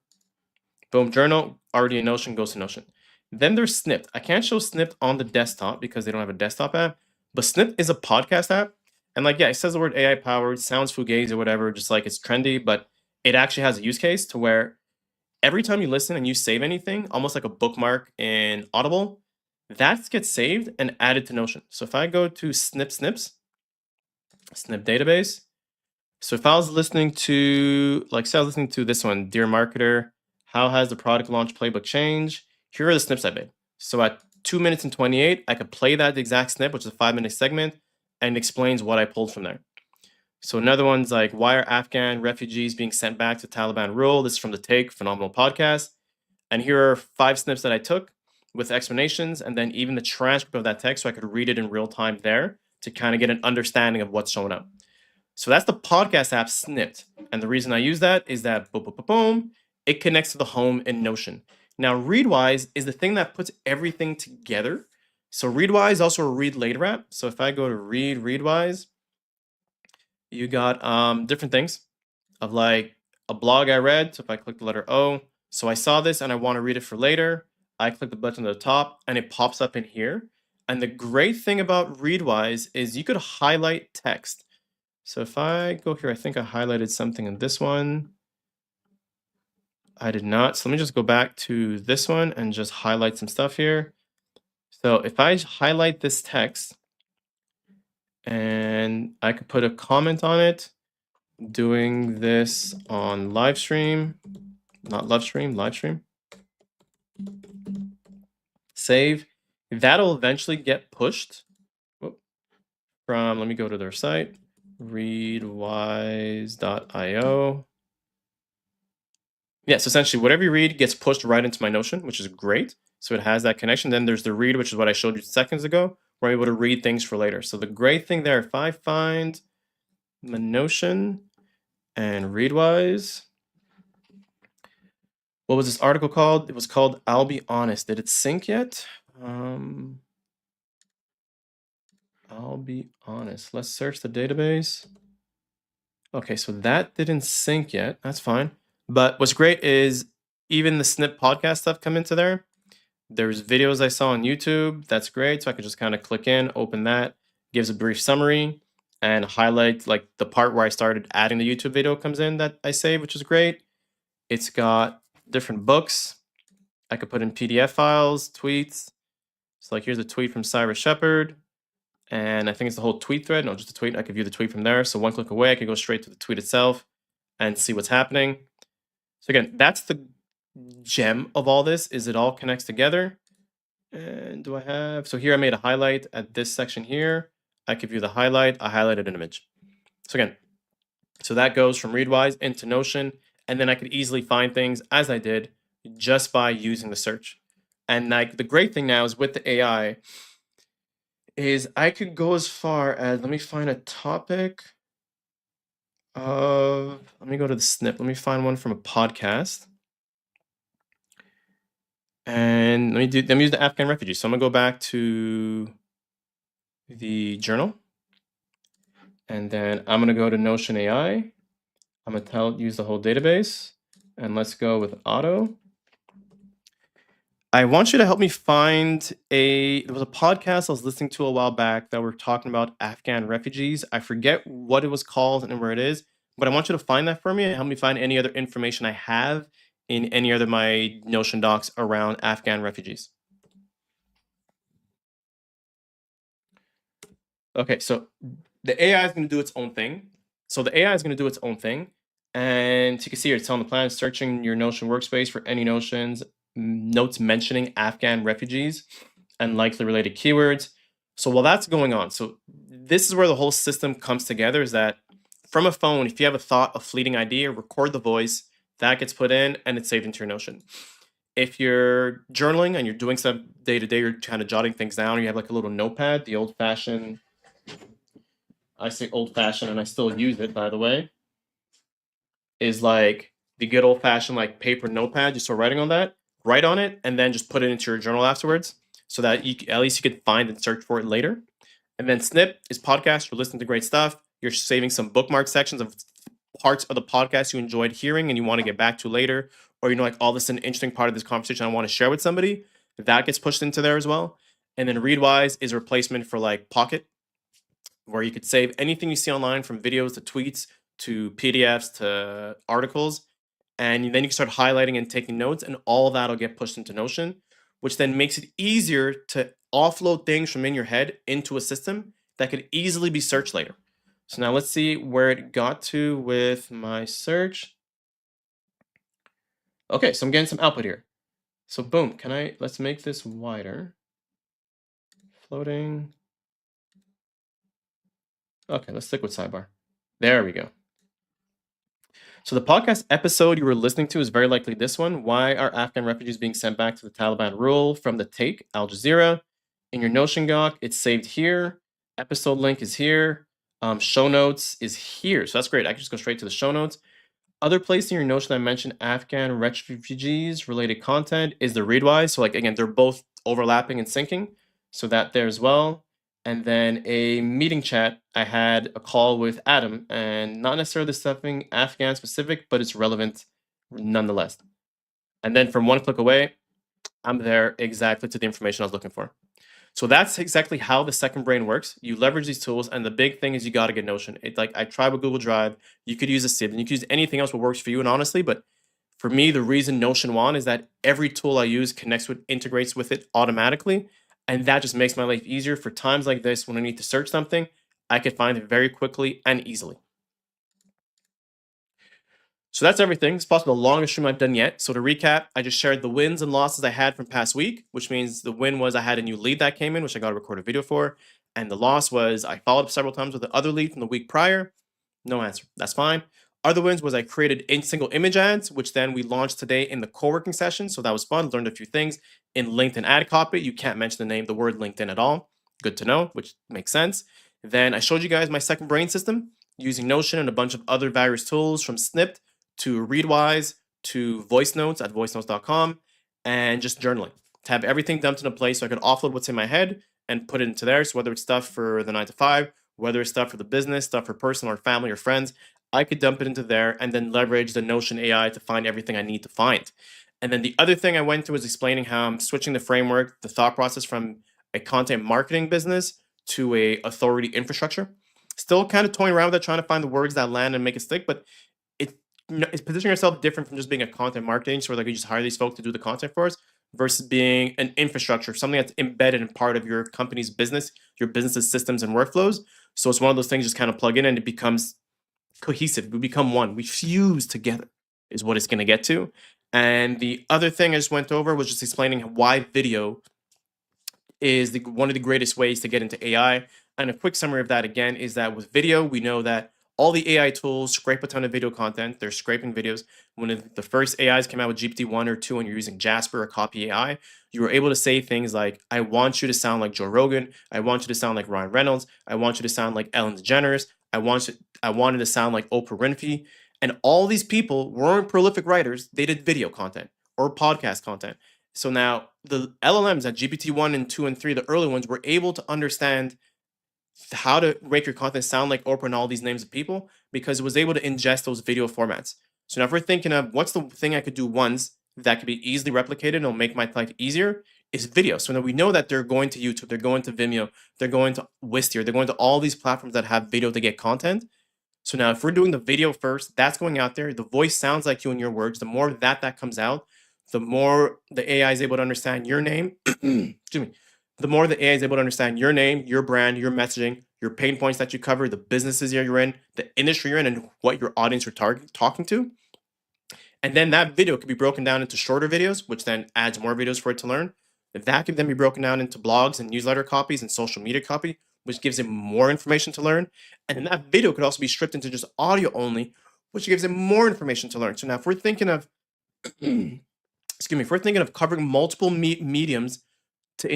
Boom, journal, already in Notion, goes to Notion. Then there's Snipped. I can't show Snipped on the desktop because they don't have a desktop app, but Snipped is a podcast app. And like, yeah, it says the word AI powered, sounds fugazi or whatever, just like it's trendy, but it actually has a use case to where every time you listen and you save anything, almost like a bookmark in Audible, that gets saved and added to Notion. So if I go to Snips, Snip database. So if I was listening to, like, say I was listening to this one, Dear Marketer, how has the product launch playbook changed? Here are the snips I made. So at 2 minutes and 28, I could play that exact snip, which is a 5-minute segment, and it explains what I pulled from there. So another one's like, why are Afghan refugees being sent back to Taliban rule? This is from The Take, phenomenal podcast. And here are 5 snips that I took with explanations, and then even the transcript of that text so I could read it in real time there to kind of get an understanding of what's showing up. So that's the podcast app Snipped. And the reason I use that is that boom, boom, boom, boom, it connects to the home in Notion. Now, Readwise is the thing that puts everything together. So Readwise is also a read later app. So if I go to Readwise, you got different things of like a blog I read. So if I click the letter O, so I saw this and I want to read it for later. I click the button at the top and it pops up in here. And the great thing about Readwise is you could highlight text. So if I go here, I think I highlighted something in this one. I did not. So let me just go back to this one and just highlight some stuff here. So if I highlight this text and I could put a comment on it, doing this on live stream, not live stream, live stream. Save. That'll eventually get pushed from, let me go to their site, readwise.io. Yeah, so essentially whatever you read gets pushed right into my Notion, which is great. So it has that connection. Then there's the read, which is what I showed you seconds ago, where I'm able to read things for later. So the great thing there, if I find my Notion and Readwise, What was this article called? It was called I'll Be Honest. Did it sync yet? Um, I'll be honest. Let's search the database. Okay, so that didn't sync yet. That's fine. But what's great is even the Snip podcast stuff come into there. There's videos I saw on YouTube. That's great. So I could just kind of click in, open that, gives a brief summary, and highlight like the part where I started adding the YouTube video comes in that I saved, which is great. It's got different books. I could put in PDF files, tweets. So like here's a tweet from Cyrus Shepherd. And I think it's the whole tweet thread. No, just a tweet. I could view the tweet from there. So one click away, I could go straight to the tweet itself and see what's happening. So again, that's the gem of all this, is it all connects together. And do I have, so here I made a highlight at this section here. I could view the highlight. I highlighted an image. So again, so that goes from Readwise into Notion. And then I could easily find things as I did just by using the search. And like the great thing now is with the AI is I could go as far as, let me find a topic of, let me go to the snip. Let me find one from a podcast. And let me use the Afghan refugees. So I'm gonna go back to the journal. And then I'm gonna go to Notion AI. I'm gonna use the whole database. And let's go with auto. I want you to help me find there was a podcast I was listening to a while back that were talking about Afghan refugees. I forget what it was called and where it is, but I want you to find that for me and help me find any other information I have in any other my Notion docs around Afghan refugees. Okay, so the AI is going to do its own thing. So the AI is going to do its own thing. And you can see here, it's on the plan, searching your Notion workspace for any notes mentioning Afghan refugees and likely related keywords. So while that's going on, so this is where the whole system comes together, is that from a phone, if you have a thought, a fleeting idea, record the voice, that gets put in and it's saved into your Notion. If you're journaling and you're doing some day to day, you're kind of jotting things down, you have like a little notepad, the old fashioned, I say old fashioned and I still use it, by the way, is like the good old fashioned like paper notepad. You start writing on that, write on it, and then just put it into your journal afterwards so that at least you could find and search for it later. And then Snip is podcast. You're listening to great stuff. You're saving some bookmark sections of parts of the podcast you enjoyed hearing and you want to get back to later. Or, like, all this is an interesting part of this conversation I want to share with somebody. That gets pushed into there as well. And then Readwise is a replacement for like Pocket, where you could save anything you see online from videos to tweets to PDFs to articles. And then you can start highlighting and taking notes, and all that'll get pushed into Notion, which then makes it easier to offload things from in your head into a system that could easily be searched later. So now let's see where it got to with my search. Okay, so I'm getting some output here. So boom, let's make this wider. Floating. Okay, let's stick with sidebar. There we go. So the podcast episode you were listening to is very likely this one. Why are Afghan refugees being sent back to the Taliban rule? From the Take, Al Jazeera. In your Notion doc, it's saved here. Episode link is here. Show notes is here. So that's great. I can just go straight to the show notes. Other place in your Notion I mentioned Afghan refugees related content is the Readwise. So like, again, they're both overlapping and syncing. So that there as well. And then a meeting chat, I had a call with Adam, and not necessarily something Afghan specific, but it's relevant nonetheless. And then from one click away, I'm there exactly to the information I was looking for. So that's exactly how the second brain works. You leverage these tools, and the big thing is you got to get Notion. It's like, I tried with Google Drive. You could use a Sieve, and you could use anything else that works for you. And honestly, but for me, the reason Notion won is that every tool I use connects with, integrates with it automatically. And that just makes my life easier for times like this when I need to search something. I can find it very quickly and easily. So that's everything. It's possibly the longest stream I've done yet. So to recap, I just shared the wins and losses I had from past week, which means the win was I had a new lead that came in, which I got to record a video for. And the loss was I followed up several times with the other lead from the week prior. No answer. That's fine. Other wins was I created single image ads, which then we launched today in the co-working session. So that was fun. Learned a few things. In LinkedIn ad copy, you can't mention the word LinkedIn at all. Good to know, which makes sense. Then I showed you guys my second brain system using Notion and a bunch of other various tools, from Snipped to Readwise to voice notes at voicenotes.com and just journaling to have everything dumped in a place so I could offload what's in my head and put it into there. So whether it's stuff for the 9 to 5, whether it's stuff for the business, stuff for personal or family or friends, I could dump it into there and then leverage the Notion AI to find everything I need to find. And then the other thing I went to was explaining how I'm switching the framework, the thought process from a content marketing business to a authority infrastructure. Still kind of toying around with that, trying to find the words that land and make it stick, but it's positioning yourself different from just being a content marketing. So like you just hire these folks to do the content for us versus being an infrastructure, something that's embedded in part of your company's business, your business's systems and workflows. So it's one of those things just kind of plug in and it becomes cohesive. We become one. We fuse together is what it's going to get to. And the other thing I just went over was just explaining why video is one of the greatest ways to get into AI. And a quick summary of that again is that with video, we know that all the AI tools scrape a ton of video content. They're scraping videos. When the first AIs came out with GPT-1 or 2 and you're using Jasper or Copy AI, you were able to say things like, I want you to sound like Joe Rogan. I want you to sound like Ryan Reynolds. I want you to sound like Ellen DeGeneres. I wanted to sound like Oprah Winfrey. And all these people weren't prolific writers. They did video content or podcast content. So now the LLMs at GPT-1 and 2 and 3, the early ones, were able to understand how to make your content sound like Oprah and all these names of people because it was able to ingest those video formats. So now if we're thinking of what's the thing I could do once that could be easily replicated and will make my life easier is video. So now we know that they're going to YouTube, they're going to Vimeo, they're going to Wistia, they're going to all these platforms that have video to get content. So now if we're doing the video first, that's going out there. The voice sounds like you in your words. The more that comes out, the more the AI is able to understand your name. Excuse me. The more the AI is able to understand your name, your brand, your messaging, your pain points that you cover, the businesses you're in, the industry you're in, and what your audience you're talking to. And then that video could be broken down into shorter videos, which then adds more videos for it to learn. That could then be broken down into blogs and newsletter copies and social media copy, which gives it more information to learn. And then that video could also be stripped into just audio only, which gives it more information to learn. So now if we're thinking of, if we're thinking of covering multiple mediums to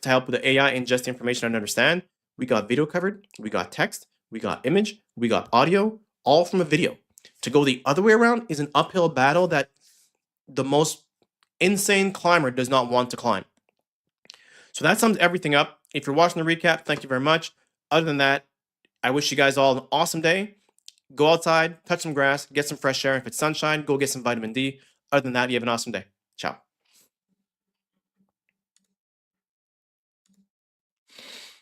help with the AI ingest the information and understand, we got video covered, we got text, we got image, we got audio, all from a video. To go the other way around is an uphill battle that the most insane climber does not want to climb. So that sums everything up. If you're watching the recap, thank you very much. Other than that, I wish you guys all an awesome day. Go outside, touch some grass, get some fresh air. If it's sunshine, go get some vitamin D. Other than that, you have an awesome day. Ciao.